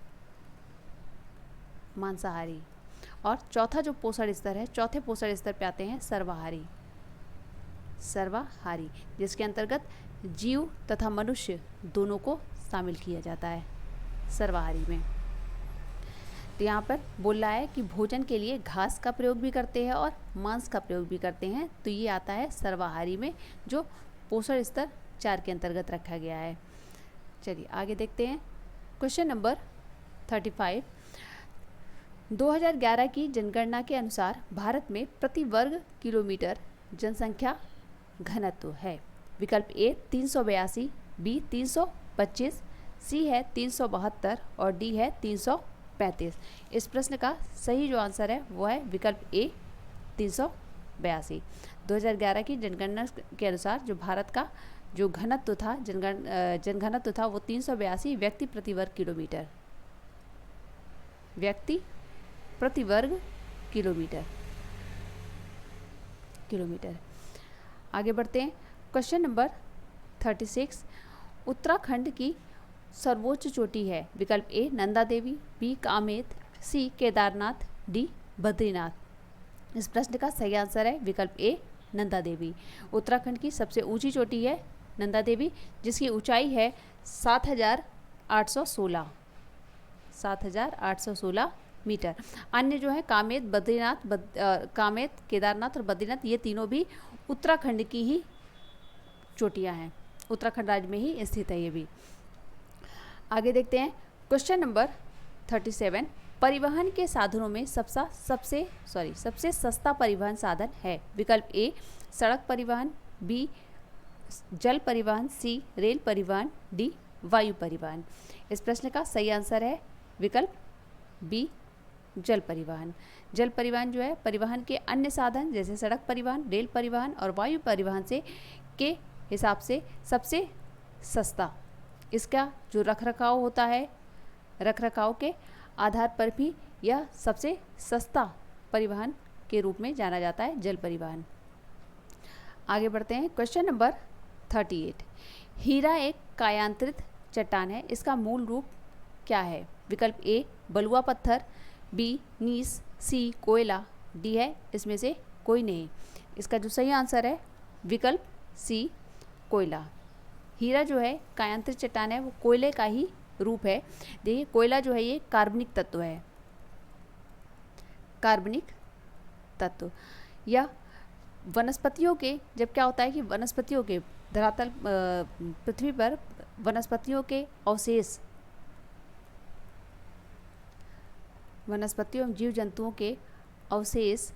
और चौथा जो पोषण स्तर है, चौथे पोषण स्तर पे आते हैं सर्वाहारी, जिसके अंतर्गत जीव तथा मनुष्य दोनों को शामिल किया जाता है सर्वाहारी में। तो यहाँ पर बोल रहा है कि भोजन के लिए घास का प्रयोग भी करते हैं और मांस का प्रयोग भी करते हैं, तो ये आता है सर्वाहारी में, जो पोषण स्तर 4 के अंतर्गत रखा गया है। चलिए आगे देखते हैं। क्वेश्चन नंबर 35, 2011 की जनगणना के अनुसार भारत में प्रति वर्ग किलोमीटर जनसंख्या घनत्व है। विकल्प ए 382, बी 325, सी है 372 और डी है 335। इस प्रश्न का सही जो आंसर है वो है विकल्प ए 382। 2011 की जनगणना के अनुसार जो भारत का जो घनत्व था, जनघनत्व था, वो 382 व्यक्ति प्रति वर्ग किलोमीटर, व्यक्ति प्रति वर्ग किलोमीटर। आगे बढ़ते हैं। क्वेश्चन नंबर 36, उत्तराखंड की सर्वोच्च चोटी है। विकल्प ए नंदा देवी, बी कामेत, सी केदारनाथ, डी बद्रीनाथ। इस प्रश्न का सही आंसर है विकल्प ए नंदा देवी। उत्तराखंड की सबसे ऊंची चोटी है नंदा देवी, जिसकी ऊंचाई है 7,816 मीटर। अन्य जो है कामेत, कामेत, केदारनाथ और बद्रीनाथ, ये तीनों भी उत्तराखंड की ही चोटियां हैं, उत्तराखंड राज्य में ही स्थित है ये भी। आगे देखते हैं। क्वेश्चन नंबर 37, परिवहन के साधनों में सबसे सस्ता परिवहन साधन है। विकल्प ए सड़क परिवहन, बी जल परिवहन, सी रेल परिवहन, डी वायु परिवहन। इस प्रश्न का सही आंसर है विकल्प बी जल परिवहन। जल परिवहन जो है परिवहन के अन्य साधन जैसे सड़क परिवहन, रेल परिवहन और वायु परिवहन से के हिसाब से सबसे सस्ता, इसका जो रखरखाव होता है, रखरखाव के आधार पर भी यह सबसे सस्ता परिवहन के रूप में जाना जाता है, जल परिवहन। आगे बढ़ते हैं। क्वेश्चन नंबर 38, हीरा एक कायांतरित चट्टान है, इसका मूल रूप क्या है। विकल्प ए बलुआ पत्थर, बी नीस, सी कोयला, डी है इसमें से कोई नहीं। इसका जो सही आंसर है विकल्प सी कोयला। हीरा जो है कायांतरित चट्टान है, वो कोयले का ही रूप है। देखिए कोयला जो है ये कार्बनिक तत्व है, कार्बनिक तत्व। या वनस्पतियों के, जब क्या होता है कि वनस्पतियों के धरातल पृथ्वी पर वनस्पतियों के अवशेष, वनस्पतियों एवं जीव जंतुओं के अवशेष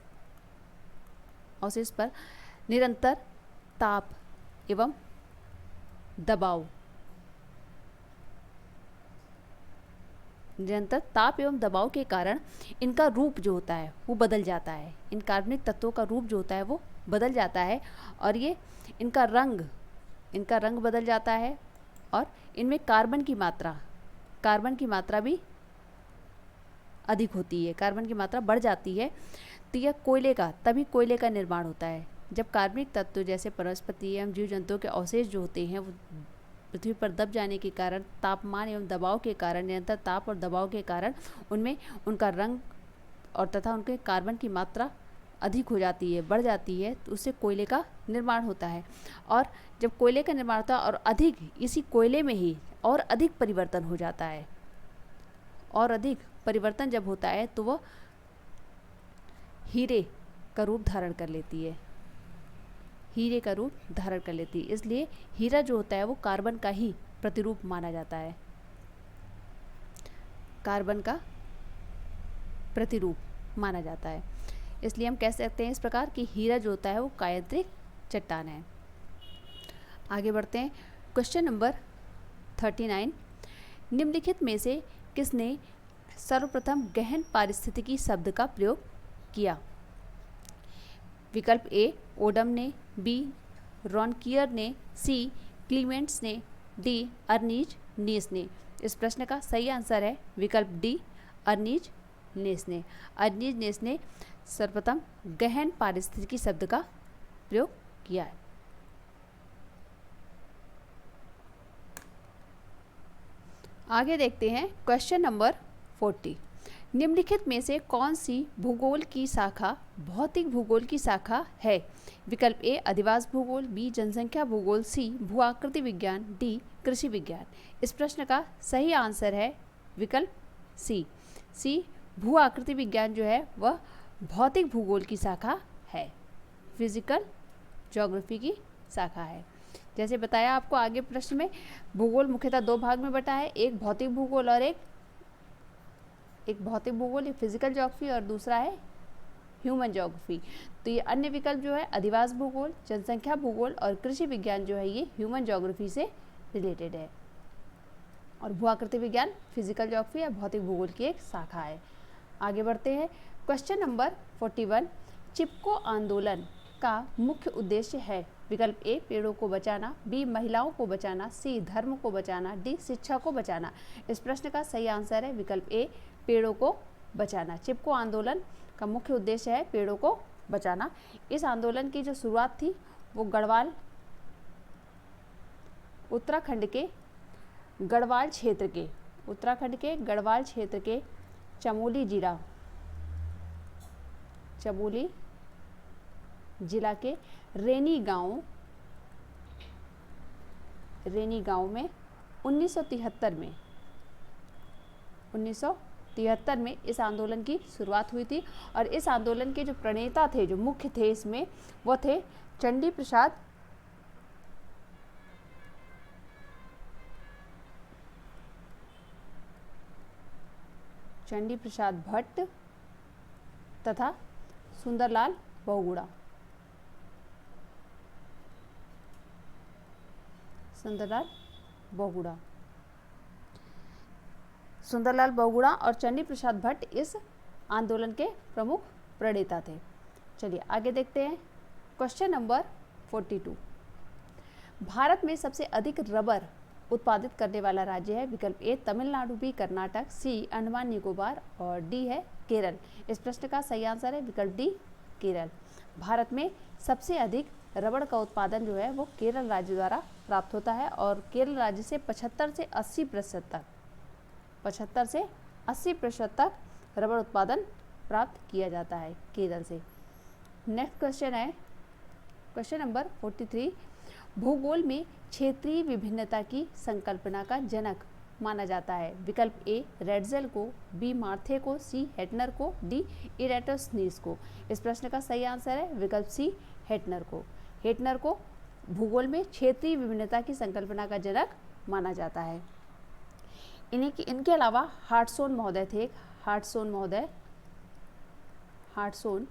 पर निरंतर ताप एवं दबाव के कारण इनका रूप जो होता है वो बदल जाता है। इन कार्बनिक तत्वों का रूप जो होता है वो बदल जाता है और ये इनका रंग बदल जाता है और इनमें कार्बन की मात्रा भी अधिक होती है, कार्बन की मात्रा बढ़ जाती है। तो यह तभी कोयले का निर्माण होता है जब कार्बनिक तत्व जैसे वनस्पति एवं जीव जंतुओं के अवशेष जो होते हैं वो पृथ्वी पर दब जाने के कारण, तापमान एवं दबाव के कारण, निरंतर ताप और दबाव के कारण उनमें उनका रंग और तथा उनके कार्बन की मात्रा अधिक हो जाती है, बढ़ जाती है, तो उससे कोयले का निर्माण होता है। और जब कोयले का निर्माण होता है और अधिक इसी कोयले में ही और अधिक परिवर्तन हो जाता है, और अधिक परिवर्तन जब होता है तो वह हीरे का रूप धारण कर लेती है, हीरे का रूप धारण कर लेती है। इसलिए हीरा जो होता है वो कार्बन का ही प्रतिरूप माना जाता है, कार्बन का प्रतिरूप माना जाता है। इसलिए हम कह सकते हैं इस प्रकार कि हीरा जो होता है वो कायांतरिक चट्टान है। आगे बढ़ते हैं। क्वेश्चन नंबर 39, निम्नलिखित में से किसने सर्वप्रथम गहन पारिस्थितिकी शब्द का प्रयोग किया? विकल्प ए ओडम ने, बी रॉनकियर ने, सी क्लीमेंट्स ने, डी अर्नीज नीस ने। इस प्रश्न का सही आंसर है विकल्प डी अर्नीज नीस ने। अर्नीज नीस ने सर्वप्रथम गहन पारिस्थितिकी शब्द का प्रयोग किया है। आगे देखते हैं क्वेश्चन नंबर 40, निम्नलिखित में से कौन सी भूगोल की शाखा भौतिक भूगोल की शाखा है? विकल्प ए अधिवास भूगोल, बी जनसंख्या भूगोल, सी भू आकृति विज्ञान, डी कृषि विज्ञान। इस प्रश्न का सही आंसर है विकल्प सी भू आकृति विज्ञान जो है वह भौतिक भूगोल की शाखा है, फिजिकल ज्योग्राफी की शाखा है। जैसे बताया आपको आगे प्रश्न में, भूगोल मुख्यतः दो भाग में बटा है, एक भौतिक भूगोल और एक भौतिक भूगोल, एक फिजिकल ज्योग्राफी और दूसरा है ह्यूमन ज्योग्राफी। तो ये अन्य विकल्प जो है अधिवास भूगोल, जनसंख्या भूगोल और कृषि विज्ञान जो है ये ह्यूमन ज्योग्राफी से रिलेटेड है, और भू आकृति विज्ञान फिजिकल ज्योग्राफी या भौतिक भूगोल की एक शाखा है। आगे बढ़ते हैं। क्वेश्चन नंबर 41, चिपको आंदोलन का मुख्य उद्देश्य है? विकल्प ए पेड़ों को बचाना, बी महिलाओं को बचाना, सी धर्म को बचाना, डी शिक्षा को बचाना। इस प्रश्न का सही आंसर है विकल्प ए पेड़ों को बचाना। चिपको आंदोलन का मुख्य उद्देश्य है पेड़ों को बचाना। इस आंदोलन की जो शुरुआत थी वो गढ़वाल, उत्तराखंड के गढ़वाल क्षेत्र के, उत्तराखंड के गढ़वाल क्षेत्र के चमोली जिला के रेनी गांव में 1973 में इस आंदोलन की शुरुआत हुई थी। और इस आंदोलन के जो प्रणेता थे, जो मुख्य थे इसमें, वो थे चंडी प्रसाद भट्ट तथा सुंदरलाल बहुगुणा। सुंदरलाल बहुगुणा और चंडी प्रसाद भट्ट इस आंदोलन के प्रमुख प्रणेता थे। चलिए आगे देखते हैं। क्वेश्चन नंबर 42, भारत में सबसे अधिक रबर उत्पादित करने वाला राज्य है? विकल्प ए तमिलनाडु, बी कर्नाटक, सी अंडमान निकोबार और डी है केरल। इस प्रश्न का सही आंसर है विकल्प डी केरल। भारत में सबसे अधिक रबड़ का उत्पादन जो है वो केरल राज्य द्वारा प्राप्त होता है, और केरल राज्य से 75 से 80% तक रबड़ उत्पादन प्राप्त किया जाता है केरल से। नेक्स्ट क्वेश्चन है क्वेश्चन नंबर 43, भूगोल में क्षेत्रीय विभिन्नता की संकल्पना का जनक माना जाता है? विकल्प ए रेडजेल को, बी मार्थे को, सी हेटनर को, डी इरेटोस्थनीज को। इस प्रश्न का सही आंसर है विकल्प सी हेटनर को। हेटनर को भूगोल में क्षेत्रीय विभिन्नता की संकल्पना का जनक माना जाता है। इनके अलावा हार्टसोन महोदय थे, हार्टसोन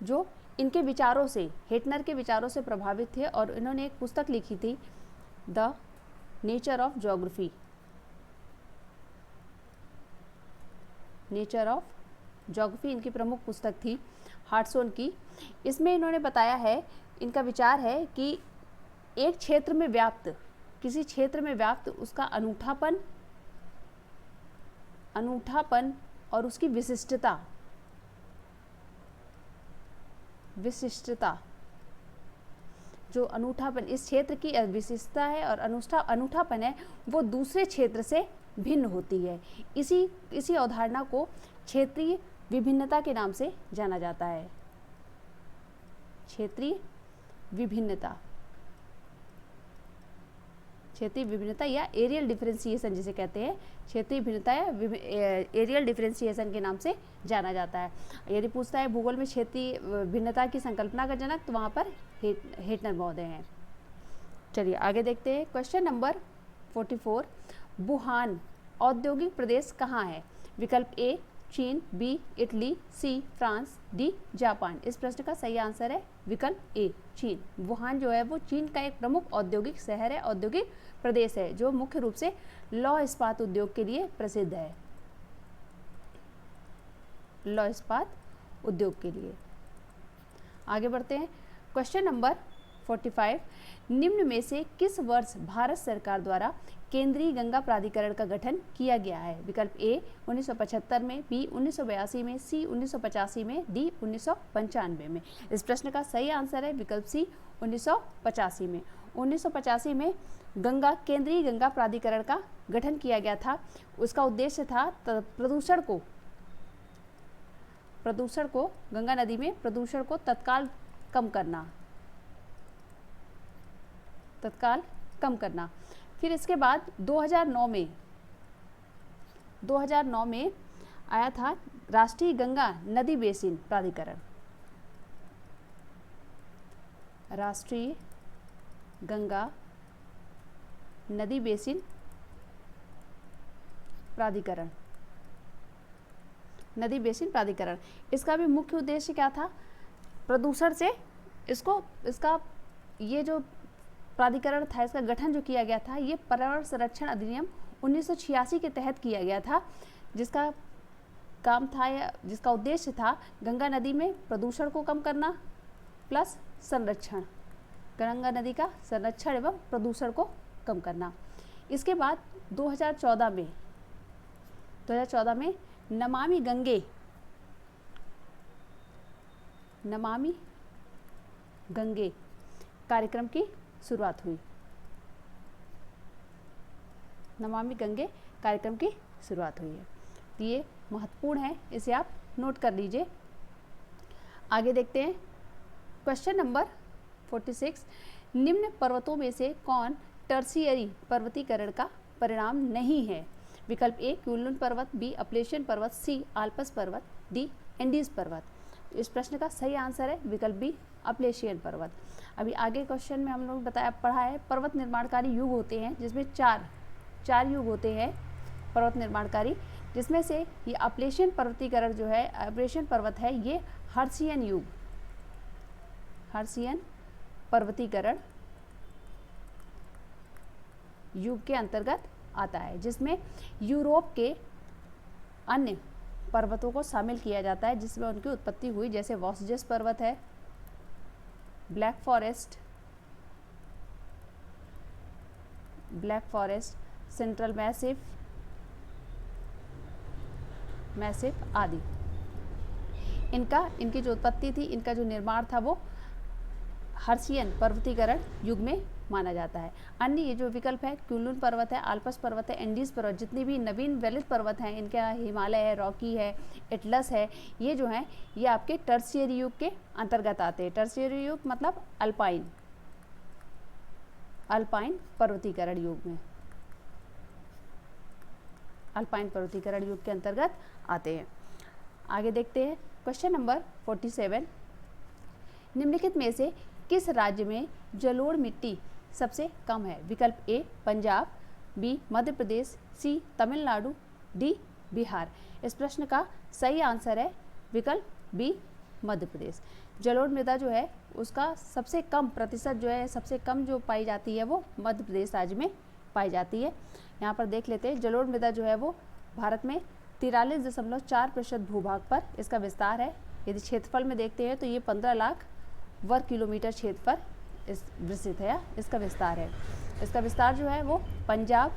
जो इनके विचारों से, हेटनर के विचारों से प्रभावित थे, और इन्होंने एक पुस्तक लिखी थी द नेचर ऑफ ज्योग्राफी। इनकी प्रमुख पुस्तक थी हार्टसोन की। इसमें इन्होंने बताया है, इनका विचार है कि एक क्षेत्र में व्याप्त, किसी क्षेत्र में व्याप्त उसका अनूठापन और उसकी विशिष्टता जो अनूठापन इस क्षेत्र की विशिष्टता है और अनूठापन है वो दूसरे क्षेत्र से भिन्न होती है। इसी अवधारणा को क्षेत्रीय विभिन्नता के नाम से जाना जाता है। क्षेत्रीय क्षेत्रीय विभिन्नता या एरियल डिफरेंशिएशन जिसे कहते हैं, क्षेत्रीय भिन्नता या एरियल डिफरेंशिएशन के नाम से जाना जाता है। यदि पूछता है भूगोल में क्षेत्रीय भिन्नता की संकल्पना का जनक, तो वहाँ पर हेटनर महोदय हैं। चलिए आगे देखते हैं। क्वेश्चन नंबर 44, वुहान औद्योगिक प्रदेश कहाँ है? विकल्प ए चीन, B Italy, C France, D Japan. इस प्रश्न का सही आंसर है विकल्प ए चीन। वुहान जो है वो चीन का एक प्रमुख औद्योगिक शहर है, औद्योगिक प्रदेश है, जो मुख्य रूप से लौह इस्पात उद्योग के लिए प्रसिद्ध है, लौह इस्पात उद्योग के लिए। आगे बढ़ते हैं। क्वेश्चन नंबर 45, निम्न में से किस वर्ष भारत सरकार द्वारा केंद्रीय गंगा प्राधिकरण का गठन किया गया है? विकल्प ए 1975 में, बी 1982 में, सी 1985 में, डी 1995 में। इस प्रश्न का सही आंसर है विकल्प सी 1985 में। 1985 में गंगा केंद्रीय गंगा प्राधिकरण का गठन किया गया था। उसका उद्देश्य था प्रदूषण को गंगा नदी में प्रदूषण को तत्काल कम करना। फिर इसके बाद 2009 में आया था राष्ट्रीय गंगा नदी बेसिन प्राधिकरण, राष्ट्रीय गंगा नदी बेसिन प्राधिकरण, नदी बेसिन प्राधिकरण। इसका भी मुख्य उद्देश्य क्या था? प्रदूषण से इसका ये जो प्राधिकरण था, इसका गठन जो किया गया था, ये पर्यावरण संरक्षण अधिनियम 1986 के तहत किया गया था, जिसका काम था या जिसका उद्देश्य था गंगा नदी में प्रदूषण को कम करना प्लस संरक्षण, गंगा नदी का संरक्षण एवं प्रदूषण को कम करना। इसके बाद 2014 में नमामि गंगे कार्यक्रम की शुरुआत हुई। नमामि गंगे कार्यक्रम की शुरुआत हुई है। ये महत्वपूर्ण है, इसे आप नोट कर लीजिए। आगे देखते हैं। क्वेश्चन नंबर 46, निम्न पर्वतों में से कौन टर्शियरी पर्वतीकरण का परिणाम नहीं है? विकल्प ए क्यूलुन पर्वत, बी अपलेशियन पर्वत, सी आल्प्स पर्वत, डी एंडीज पर्वत। इस प्रश्न का सही आंसर है विकल्प बी अपलेशियन पर्वत। अभी आगे क्वेश्चन में हम लोग पढ़ा है पर्वत निर्माणकारी युग होते हैं, जिसमें चार युग होते हैं पर्वत निर्माणकारी, जिसमें से ये अपलेशियन पर्वतीकरण जो है, अपलेशियन पर्वत है, ये हर्शियन पर्वतीकरण युग के अंतर्गत आता है, जिसमें यूरोप के अन्य पर्वतों को शामिल किया जाता है, जिसमें उनकी उत्पत्ति हुई, जैसे वॉसजेस पर्वत है, ब्लैक फॉरेस्ट, सेंट्रल मैसिव आदि। इनकी जो उत्पत्ति थी, इनका जो निर्माण था, वो हर्शियन पर्वतीकरण युग में माना जाता है। अन्य ये जो विकल्प है, क्यूलुन पर्वत है, आल्प्स पर्वत है, एंडीज पर्वत, जितनी भी नवीन वैलित पर्वत हैं, इनका हिमालय है, रॉकी है, एटलस है, ये जो हैं ये आपके टर्शियरी युग के अंतर्गत आते हैं। टर्शियरी युग मतलब अल्पाइन पर्वतीकरण युग में, अल्पाइन पर्वतीकरण युग के अंतर्गत आते हैं। आगे देखते हैं। क्वेश्चन नंबर 47, निम्नलिखित में से किस राज्य में जलोढ़ मिट्टी सबसे कम है? विकल्प ए पंजाब, बी मध्य प्रदेश, सी तमिलनाडु, डी बिहार। इस प्रश्न का सही आंसर है विकल्प बी मध्य प्रदेश। जलोढ़ मृदा जो है उसका सबसे कम प्रतिशत जो है, सबसे कम जो पाई जाती है, वो मध्य प्रदेश राज्य में पाई जाती है। यहाँ पर देख लेते हैं। जलोढ़ मृदा जो है वो भारत में 43.4% भूभाग पर इसका विस्तार है। यदि क्षेत्रफल में देखते हैं तो ये 15 लाख वर्ग किलोमीटर क्षेत्र पर इस विस्तृत है, इसका विस्तार है। इसका विस्तार जो है वो पंजाब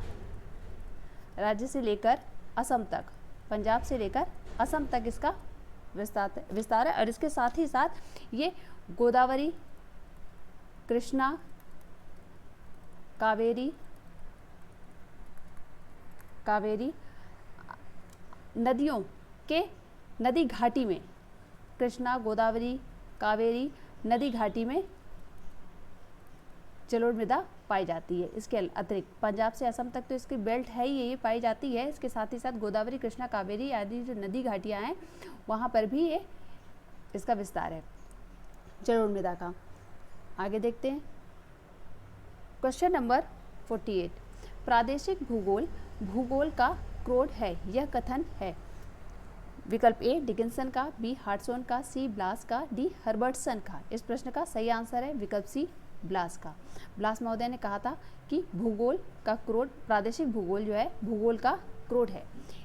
राज्य से लेकर असम तक, पंजाब से लेकर असम तक इसका विस्तार है। और इसके साथ ही साथ ये गोदावरी, कृष्णा, कावेरी नदियों के नदी घाटी में, कृष्णा, गोदावरी, कावेरी नदी घाटी में जलोढ़ मृदा पाई जाती है। इसके अतिरिक्त पंजाब से असम तक तो इसकी बेल्ट है ही, ये पाई जाती है। इसके साथ ही साथ गोदावरी, कृष्णा, कावेरी आदि जो नदी घाटियाँ हैं वहाँ पर भी ये इसका विस्तार है जलोढ़ मृदा का। आगे देखते हैं क्वेश्चन नंबर 48। प्रादेशिक भूगोल भूगोल का क्रोड है, यह कथन है। विकल्प ए डिकिंसन का, बी हार्टसोन का, सी ब्लास का, डी हर्बर्टसन का। इस प्रश्न का सही आंसर है विकल्प सी ब्लास का। ब्लास महोदय ने कहा था कि भूगोल का क्रोड, प्रादेशिक भूगोल जो है भूगोल का क्रोड है।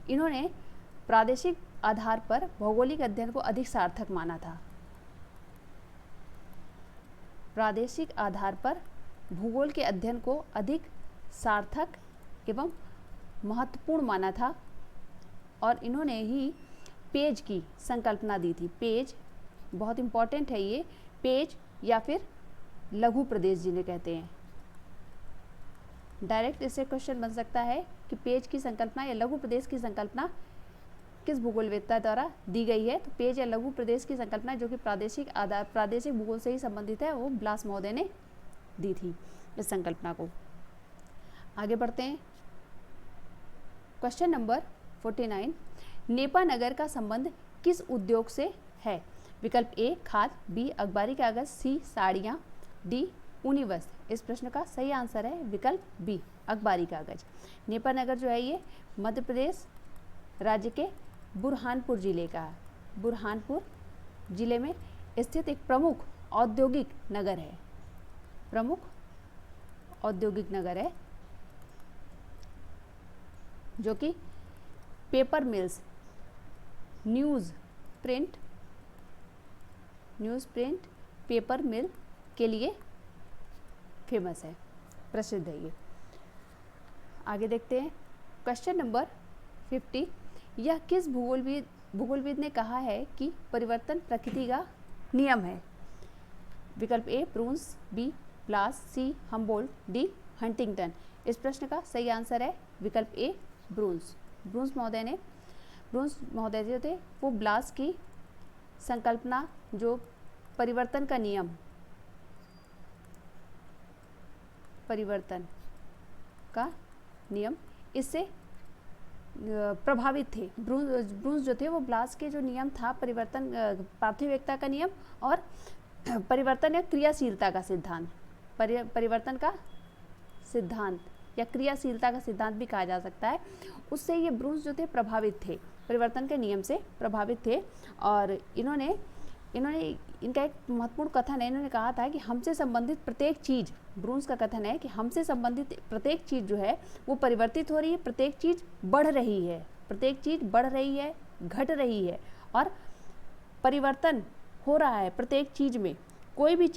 इन्होंने प्रादेशिक आधार पर भौगोलिक अध्ययन को अधिक सार्थक माना था। प्रादेशिक आधार पर भूगोल के अध्ययन को अधिक सार्थक एवं महत्वपूर्ण माना था और इन्होंने ही पेज की संकल्पना दी थी। पेज बहुत इम्पॉर्टेंट है, ये पेज या फिर लघु प्रदेश जिन्हें कहते हैं। डायरेक्ट इससे क्वेश्चन बन सकता है कि पेज की संकल्पना या लघु प्रदेश की संकल्पना किस भूगोलवेत्ता द्वारा दी गई है। तो पेज या लघु प्रदेश की संकल्पना जो कि प्रादेशिक भूगोल से ही संबंधित है, वो ब्लास महोदय ने दी थी इस संकल्पना को। आगे बढ़ते हैं क्वेश्चन नंबर 49। नेपा नगर का संबंध किस उद्योग से है। विकल्प ए खाद, बी अखबारी कागज, सी साड़ियाँ, डी ऊनी वस्त्र। इस प्रश्न का सही आंसर है विकल्प बी अखबारी कागज। नेपा नगर जो है ये मध्य प्रदेश राज्य के बुरहानपुर जिले का है। बुरहानपुर जिले में स्थित एक प्रमुख औद्योगिक नगर है, प्रमुख औद्योगिक नगर है जो कि paper mills, newsprint, paper mill के लिए फेमस है, प्रसिद्ध है ये। आगे देखते हैं क्वेश्चन नंबर 50। यह किस भूगोलविद ने कहा है कि परिवर्तन प्रकृति का नियम है। विकल्प ए ब्रूंस, बी ब्लास, सी हम्बोल्ट, डी हंटिंगटन। इस प्रश्न का सही आंसर है विकल्प ए ब्रूंस। ब्रूंस महोदय जो थे वो ब्लास की संकल्पना, जो परिवर्तन का नियम, इससे प्रभावित थे। ब्रूंस जो थे वो ब्लास के जो नियम था परिवर्तन, पार्थिव का नियम और परिवर्तन या क्रियाशीलता का सिद्धांत, परिवर्तन का सिद्धांत या क्रियाशीलता का सिद्धांत भी कहा जा सकता है, उससे ये ब्रूंस जो थे प्रभावित थे, परिवर्तन के नियम से प्रभावित थे। और इन्होंने इनका एक महत्वपूर्ण कथन है, इन्होंने कहा था कि हमसे संबंधित प्रत्येक चीज़, ब्रूंस का कथन है कि हमसे संबंधित प्रत्येक चीज़ जो है वो परिवर्तित हो रही है, प्रत्येक चीज़ बढ़ रही है, घट रही है और परिवर्तन हो रहा है प्रत्येक चीज़ में। कोई भी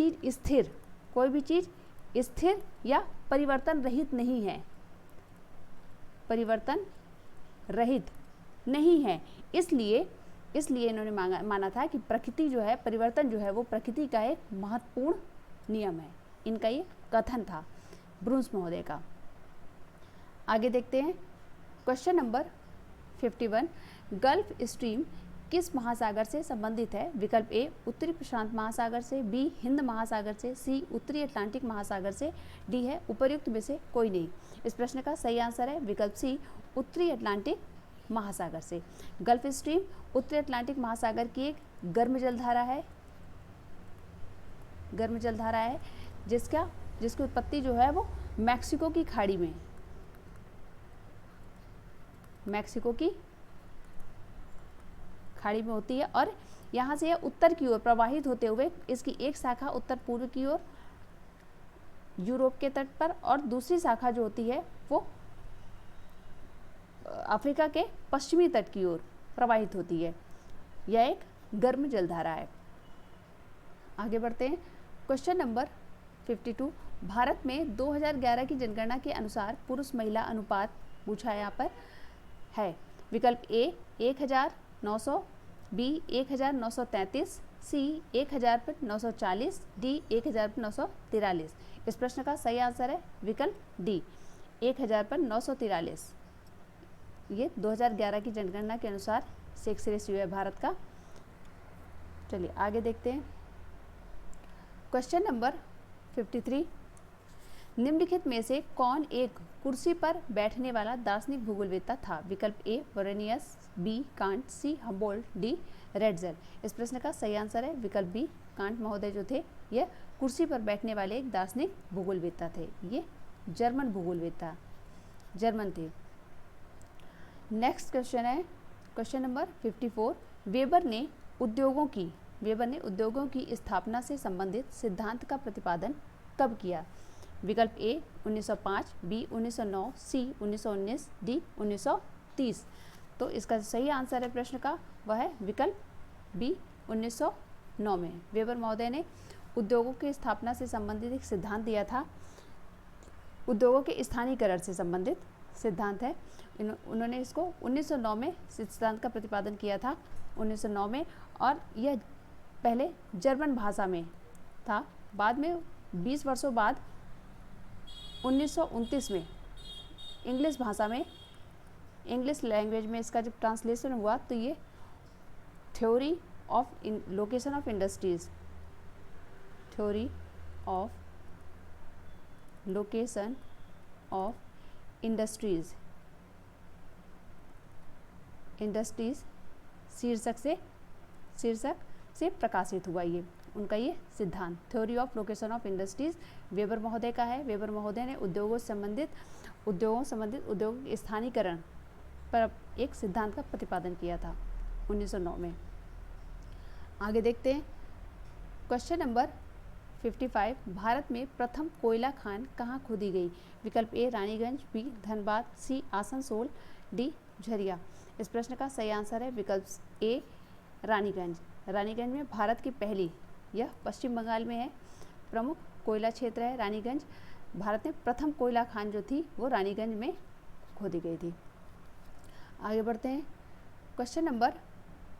चीज़ स्थिर या परिवर्तन रहित नहीं है, इसलिए इन्होंने माना था कि प्रकृति जो है, परिवर्तन जो है वो प्रकृति का एक महत्वपूर्ण नियम है। इनका ये कथन था ब्रूंस महोदय का। आगे देखते हैं क्वेश्चन नंबर 51। गल्फ स्ट्रीम किस महासागर से संबंधित है। विकल्प ए उत्तरी प्रशांत महासागर से, बी हिंद महासागर से, सी उत्तरी अटलांटिक महासागर से, डी है उपर्युक्त में से कोई नहीं। इस प्रश्न का सही आंसर है विकल्प सी उत्तरी अटलांटिक महासागर से। गल्फ स्ट्रीम उत्तरी अटलांटिक महासागर की एक गर्म जलधारा है, जिसकी उत्पत्ति जो है वो मैक्सिको की खाड़ी में, होती है और यहाँ से यह उत्तर की ओर प्रवाहित होते हुए इसकी एक शाखा उत्तर पूर्व की ओर यूरोप के तट पर और दूसरी शाखा जो होती है वो अफ्रीका के पश्चिमी तट की ओर प्रवाहित होती है। यह एक गर्म जलधारा है। आगे बढ़ते हैं क्वेश्चन नंबर 52। भारत में 2011 की जनगणना के अनुसार पुरुष महिला अनुपात पूछा यहाँ पर है। विकल्प ए 1900, बी 1933, सी 1940, डी 1943। इस प्रश्न का सही आंसर है विकल्प डी 1943। ये 2011 की जनगणना के अनुसार सेक्स रेशियो है भारत का। चलिए आगे देखते हैं क्वेश्चन नंबर 53। निम्नलिखित में से कौन एक कुर्सी पर बैठने वाला दार्शनिक भूगोलवेत्ता था? विकल्प A Varenius, B Kant, C Humboldt, D Ratzel. इस प्रश्न का सही आंसर है विकल्प बी। कांट महोदय जो थे यह कुर्सी पर बैठने वाले एक दार्शनिक भूगोलवेत्ता थे। ये जर्मन भूगोलवेत्ता जर्मन थे। नेक्स्ट क्वेश्चन है क्वेश्चन नंबर 54। वेबर ने उद्योगों की स्थापना से संबंधित सिद्धांत का प्रतिपादन कब किया? विकल्प ए 1905, बी 1909, सी 1919, डी 1930। तो इसका सही आंसर है प्रश्न का वह है विकल्प बी 1909 में। वेबर महोदय ने उद्योगों की स्थापना से संबंधित एक सिद्धांत दिया था। उद्योगों के स्थानीयकरण से संबंधित सिद्धांत है। उन्होंने इसको 1909 में सिद्धांत का प्रतिपादन किया था 1909 में, और यह पहले जर्मन भाषा में था। बाद में 20 वर्षों बाद 1929 में इंग्लिश भाषा में, इंग्लिश लैंग्वेज में इसका जब ट्रांसलेशन हुआ तो ये theory of location of industries, theory of location of industries शीर्षक से प्रकाशित हुआ। ये उनका ये सिद्धांत theory of location of industries weber महोदय का है। वेबर महोदय ने उद्योगों संबंधित उद्योग स्थानीयकरण पर एक सिद्धांत का प्रतिपादन किया था 1909 में। आगे देखते हैं क्वेश्चन नंबर 55। भारत में प्रथम कोयला खान कहाँ खोदी गई? विकल्प ए रानीगंज, बी धनबाद, सी आसनसोल, डी झरिया। इस प्रश्न का सही आंसर है विकल्प ए रानीगंज। रानीगंज में भारत की पहली, यह पश्चिम बंगाल में है, प्रमुख कोयला क्षेत्र है रानीगंज। भारत में प्रथम कोयला खान जो थी वो रानीगंज में खोदी गई थी। आगे बढ़ते हैं क्वेश्चन नंबर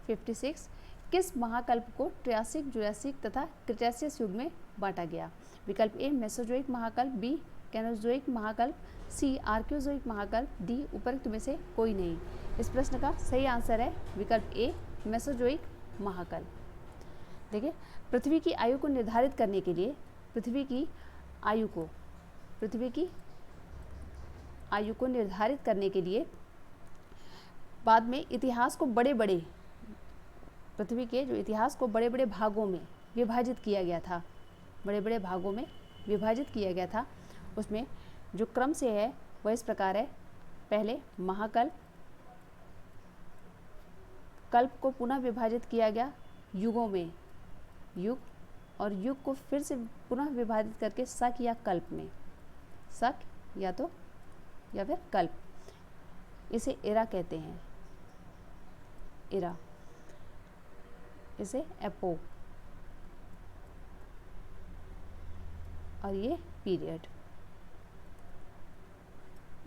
56। किस महाकल्प को ट्रियासिक, जुरासिक तथा क्रिटेशियस युग में बांटा गया? विकल्प ए मेसोजोइक महाकल्प, बी कैनोजोइक महाकल्प, सी आर्कियोजोइक महाकल्प, डी उपरोक्त में से कोई नहीं। इस प्रश्न का सही आंसर है विकल्प ए मेसोजोइक महाकल्प। देखिए, पृथ्वी की आयु को निर्धारित करने के लिए पृथ्वी की आयु को निर्धारित करने के लिए बाद में इतिहास को पृथ्वी के जो इतिहास को बड़े बड़े भागों में विभाजित किया गया था। उसमें जो क्रम से है वह इस प्रकार है। पहले महाकल्प, कल्प को पुनः विभाजित किया गया युगों में, युग, और युग को फिर से पुनः विभाजित करके शक या कल्प में, शक या फिर कल्प। इसे एरा कहते हैं, एरा, इसे एपो, और ये पीरियड।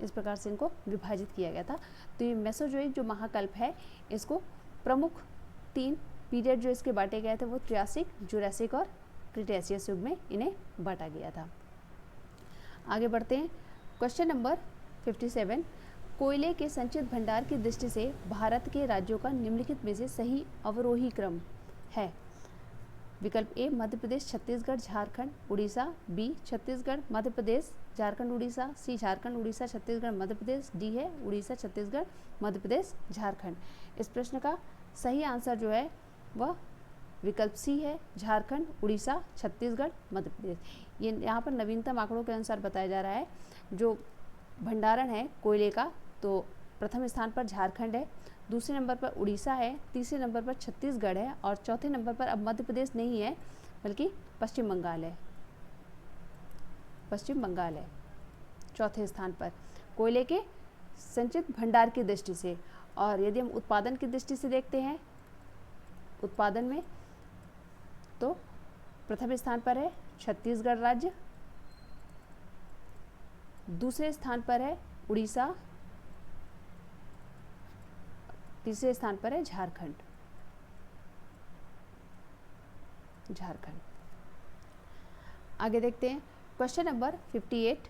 इस प्रकार से इनको विभाजित किया गया था। तो ये मेसोजोइक जो महाकल्प है, इसको प्रमुख 3 पीरियड जो इसके बांटे गए थे वो ट्रियासिक, जुरासिक और क्रिटेशियस युग में इन्हें बांटा गया था। आगे बढ़ते हैं क्वेश्चन नंबर 57। कोयले के संचित भंडार की दृष्टि से भारत के राज्यों का निम्नलिखित में से सही अवरोही क्रम है? विकल्प ए मध्य प्रदेश, छत्तीसगढ़, झारखंड, उड़ीसा, बी छत्तीसगढ़, मध्य प्रदेश, झारखंड, उड़ीसा, सी झारखंड, उड़ीसा, छत्तीसगढ़, मध्य प्रदेश, डी है उड़ीसा, छत्तीसगढ़, मध्य प्रदेश, झारखंड। इस प्रश्न का सही आंसर जो है वह विकल्प सी है, झारखंड, उड़ीसा, छत्तीसगढ़, मध्य प्रदेश। ये यहाँ पर नवीनतम आंकड़ों के अनुसार बताया जा रहा है। जो भंडारण है कोयले का, तो प्रथम स्थान पर झारखंड है, दूसरे नंबर पर उड़ीसा है, तीसरे नंबर पर छत्तीसगढ़ है, और चौथे नंबर पर अब मध्य प्रदेश नहीं है बल्कि पश्चिम बंगाल है चौथे स्थान पर कोयले के संचित भंडार की दृष्टि से। और यदि हम उत्पादन की दृष्टि से देखते हैं, उत्पादन में तो प्रथम स्थान पर है छत्तीसगढ़ राज्य, दूसरे स्थान पर है उड़ीसा, तीसरे स्थान पर है झारखंड। आगे देखते हैं क्वेश्चन नंबर 58।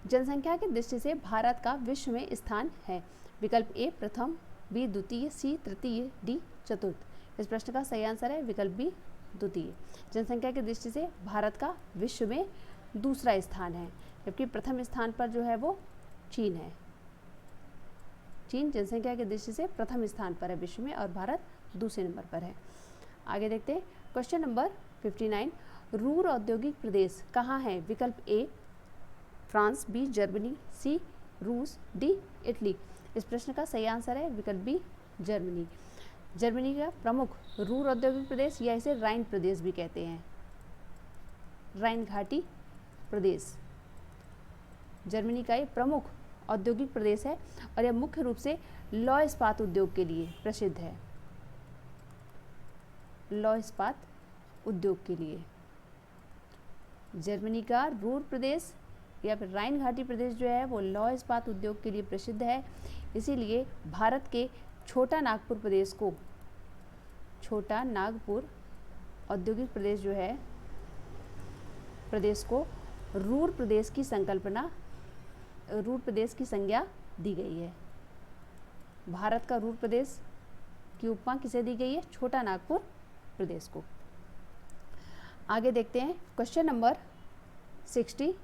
जनसंख्या की दृष्टि से भारत का विश्व में स्थान है? विकल्प ए प्रथम, बी द्वितीय, सी तृतीय, डी चतुर्थ। इस प्रश्न का सही आंसर है विकल्प बी द्वितीय। जनसंख्या की दृष्टि से भारत का विश्व में दूसरा स्थान है, जबकि प्रथम स्थान पर जो है वो चीन है। चीन जनसंख्या की दृष्टि से प्रथम स्थान पर है विश्व में और भारत दूसरे नंबर पर है। आगे देखते हैं क्वेश्चन नंबर 59, रूर औद्योगिक प्रदेश कहाँ है? विकल्प ए फ्रांस, बी जर्मनी, सी रूस, डी इटली। इस प्रश्न का सही आंसर है विकल्प बी जर्मनी। जर्मनी का प्रमुख रूर औद्योगिक प्रदेश या इसे राइन प्रदेश भी कहते हैं, राइन घाटी प्रदेश जर्मनी का ये प्रमुख औद्योगिक प्रदेश है और यह मुख्य रूप से लौह इस्पात उद्योग के लिए प्रसिद्ध है, लौह इस्पात उद्योग के लिए। जर्मनी का रूर प्रदेश या फिर राइन घाटी प्रदेश जो है वो लौह इस्पात उद्योग के लिए प्रसिद्ध है, इसीलिए भारत के छोटा नागपुर प्रदेश को, छोटा नागपुर औद्योगिक प्रदेश जो है प्रदेश को रूर प्रदेश की संकल्पना, रूर प्रदेश की संज्ञा दी गई है। भारत का रूर प्रदेश की उपमा किसे दी गई है? छोटा नागपुर प्रदेश को। आगे देखते हैं क्वेश्चन नंबर 60,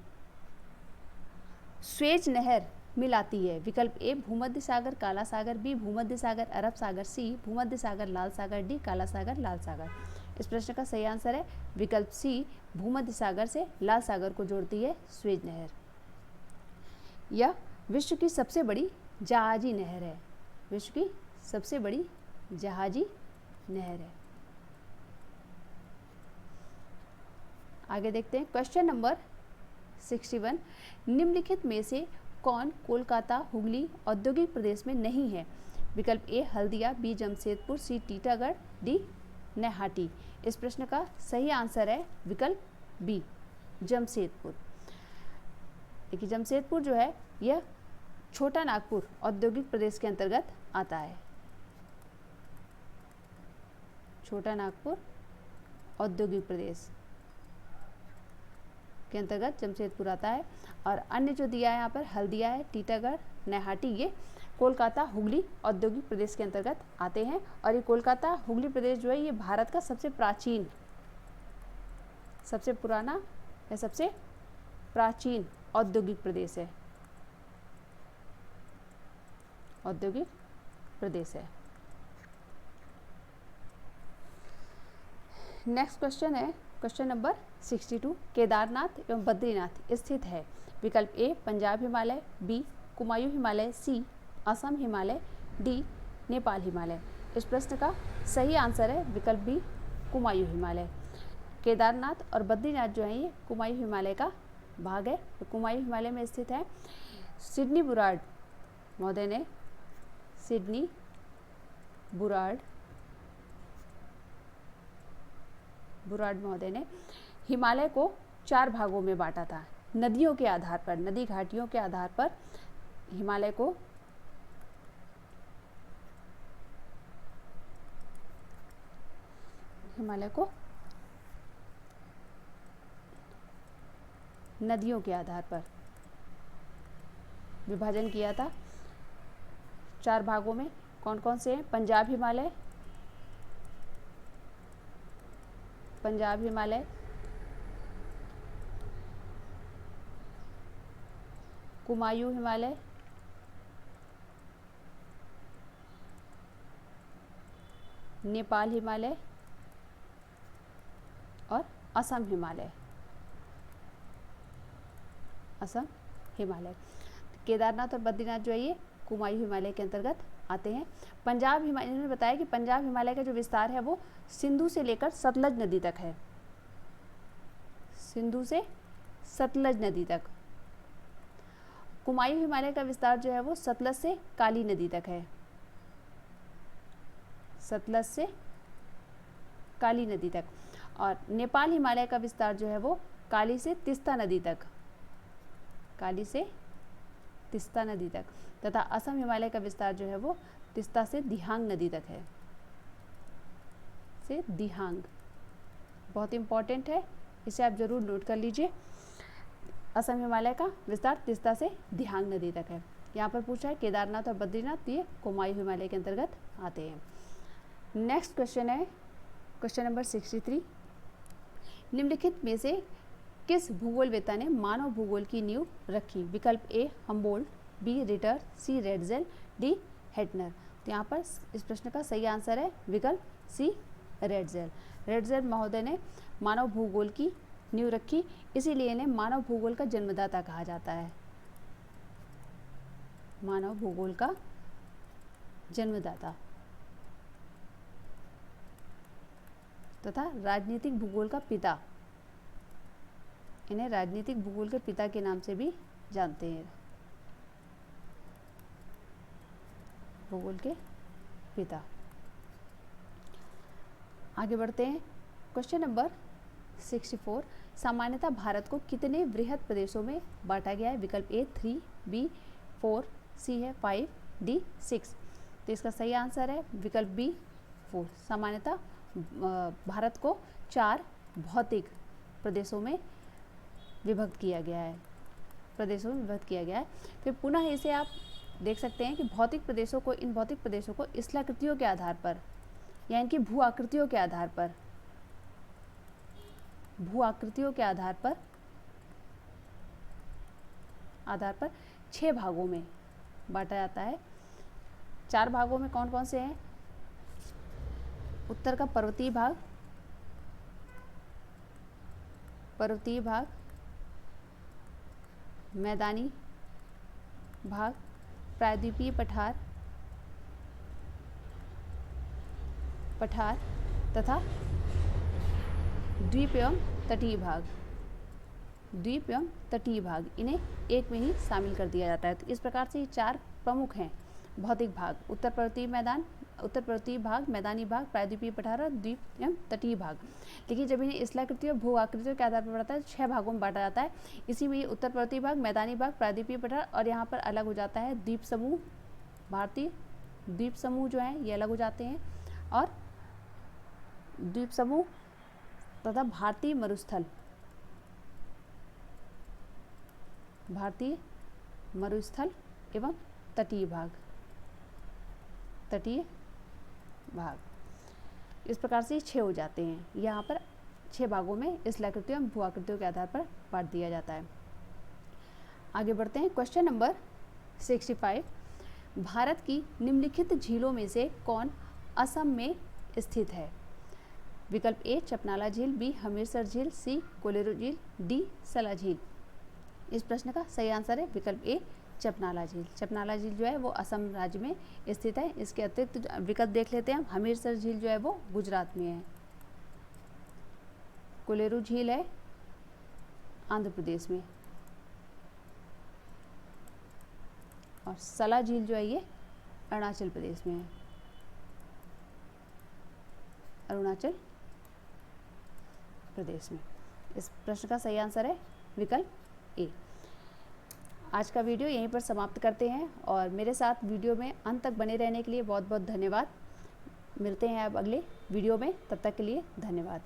स्वेज नहर मिलाती है? विकल्प ए भूमध्य सागर काला सागर, बी भूमध्य सागर अरब सागर, सी भूमध्य सागर लाल सागर, डी काला सागर लाल सागर। इस प्रश्न का सही आंसर है विकल्प सी भूमध्य सागर से लाल सागर को जोड़ती है स्वेज नहर। यह विश्व की सबसे बड़ी जहाजी नहर है, विश्व की सबसे बड़ी जहाजी नहर है। आगे देखते हैं क्वेश्चन नंबर 61, निम्नलिखित में से कौन कोलकाता हुगली औद्योगिक प्रदेश में नहीं है? विकल्प ए हल्दिया, बी जमशेदपुर, सी टीटागढ़, डी नैहाटी। इस प्रश्न का सही आंसर है विकल्प बी जमशेदपुर। देखिए जमशेदपुर जो है यह छोटा नागपुर औद्योगिक प्रदेश के अंतर्गत आता है, छोटा नागपुर औद्योगिक प्रदेश के अंतर्गत जमशेदपुर आता है। और अन्य जो दिया है यहाँ पर हल्दिया है, टीटागढ़, नैहाटी, ये कोलकाता हुगली औद्योगिक प्रदेश के अंतर्गत आते हैं। और ये कोलकाता हुगली प्रदेश जो है ये भारत का सबसे प्राचीन, सबसे पुराना या सबसे प्राचीन औद्योगिक प्रदेश है, औद्योगिक प्रदेश है। नेक्स्ट क्वेश्चन है क्वेश्चन नंबर 62, केदारनाथ एवं बद्रीनाथ स्थित है? विकल्प ए पंजाब हिमालय, बी कुमायूं हिमालय, सी असम हिमालय, डी नेपाल हिमालय। इस प्रश्न का सही आंसर है विकल्प बी कुमायूं हिमालय। केदारनाथ और बद्रीनाथ जो है ये कुमायूं हिमालय का भाग है, तो कुमायूं हिमालय में स्थित है। सिडनी बुराड महोदय ने, सिडनी बुराड महोदय ने हिमालय को 4 भागों में बांटा था, नदियों के आधार पर, नदी घाटियों के आधार पर हिमालय को नदियों के आधार पर विभाजन किया था 4 भागों में। कौन कौन से हैं? पंजाब हिमालय, कुमायूं हिमालय, नेपाल हिमालय और असम हिमालय। केदारनाथ और बद्रीनाथ जो है ये कुमायूं हिमालय के अंतर्गत आते हैं। पंजाब हिमालय, इन्होंने बताया कि पंजाब हिमालय का जो विस्तार है वो सिंधु से लेकर सतलज नदी तक है, सिंधु से सतलज नदी तक। कुमायूं हिमालय का विस्तार जो है वो सतलज से काली नदी तक है, सतलज से काली नदी तक। और नेपाल हिमालय का विस्तार जो है वो काली से तीस्ता नदी तक, काली से तीस्ता नदी तक। तथा असम हिमालय का विस्तार जो है वो तीस्ता से दिहांग नदी तक है, से दिहांग। बहुत इंपॉर्टेंट है, इसे आप जरूर नोट कर लीजिए। असम हिमालय का विस्तार तीस्ता से दिहांग नदी तक है। यहाँ पर पूछा है केदारनाथ और बद्रीनाथ, ये कुमायूं हिमालय के अंतर्गत आते हैं। नेक्स्ट क्वेश्चन है क्वेश्चन नंबर 63, निम्नलिखित में से किस भूगोलवेत्ता ने मानव भूगोल की नींव रखी? विकल्प ए हम्बोल्ट, बी रिटर, सी रेडजेल, डी हेटनर। तो यहाँ पर इस प्रश्न का सही आंसर है विकल्प सी रेडजेल। रेडजेल महोदय ने मानव भूगोल की नींव रखी, इसीलिए इन्हें मानव भूगोल का जन्मदाता कहा जाता है। मानव भूगोल का जन्मदाता तथा राजनीतिक भूगोल का पिता, इन्हें राजनीतिक भूगोल के पिता के नाम से भी जानते हैं। भूगोल के पिता। आगे बढ़ते हैं। Question number 64। सामान्यतः भारत को कितने वृहद प्रदेशों में बांटा गया है? विकल्प ए 3, बी 4, सी है 5, डी 6। तो इसका सही आंसर है विकल्प बी 4। सामान्यतः भारत को 4 भौतिक प्रदेशों में विभक्त किया गया है। प्रदेशों में विभक्त किया गया है। फिर पुनः इसे आप देख सकते हैं कि भौतिक प्रदेशों को, इन भौतिक प्रदेशों को स्थलाकृतियों के आधार पर या इनकी भू आकृतियों के आधार पर, भू आकृतियों के आधार पर 6 भागों में बांटा जाता है। 4 भागों में कौन कौन से हैं? उत्तर का पर्वतीय भाग, मैदानी भाग, प्रायद्वीपीय पठार तथा द्वीप एवं तटीय भाग, इन्हें एक में ही शामिल कर दिया जाता है। तो इस प्रकार से ये 4 प्रमुख हैं भौतिक भाग: उत्तर पर्वतीय भाग, मैदानी भाग, प्रायद्वीपीय पठार और द्वीप एवं तटीय भाग। लेकिन जब इन्हें स्थलाकृतियों, भू आकृतियों के आधार पर बढ़ता है 6 भागों में बांटा जाता है। इसी में ये उत्तर पर्वतीय भाग, मैदानी भाग, प्रायद्वीपीय पठार और यहाँ पर अलग हो जाता है द्वीप समूह, भारतीय द्वीप समूह जो है ये अलग हो जाते हैं, और द्वीप समूह तथा भारतीय मरुस्थल एवं तटीय भाग। इस प्रकार से 6 हो जाते हैं। यहाँ पर 6 भागों में स्थलाकृतियों एवं भू आकृतियों के आधार पर बांट दिया जाता है। आगे बढ़ते हैं। Question number 65। भारत की निम्नलिखित झीलों में से कौन असम में स्थित है? विकल्प ए चपनाला झील, बी हमीरसर झील, सी कोलेरू झील, डी सला झील। इस प्रश्न का सही आंसर है विकल्प ए चपनाला झील। चपनाला झील जो है वो असम राज्य में स्थित है। इसके अतिरिक्त विकल्प देख लेते हैं हम। हमीरसर झील जो है वो गुजरात में है, कोलेरू झील है आंध्र प्रदेश में, और सला झील जो है ये अरुणाचल प्रदेश में है, अरुणाचल प्रदेश में। इस प्रश्न का सही आंसर है विकल्प ए। आज का वीडियो यहीं पर समाप्त करते हैं, और मेरे साथ वीडियो में अंत तक बने रहने के लिए बहुत बहुत धन्यवाद। मिलते हैं अब अगले वीडियो में, तब तक के लिए धन्यवाद।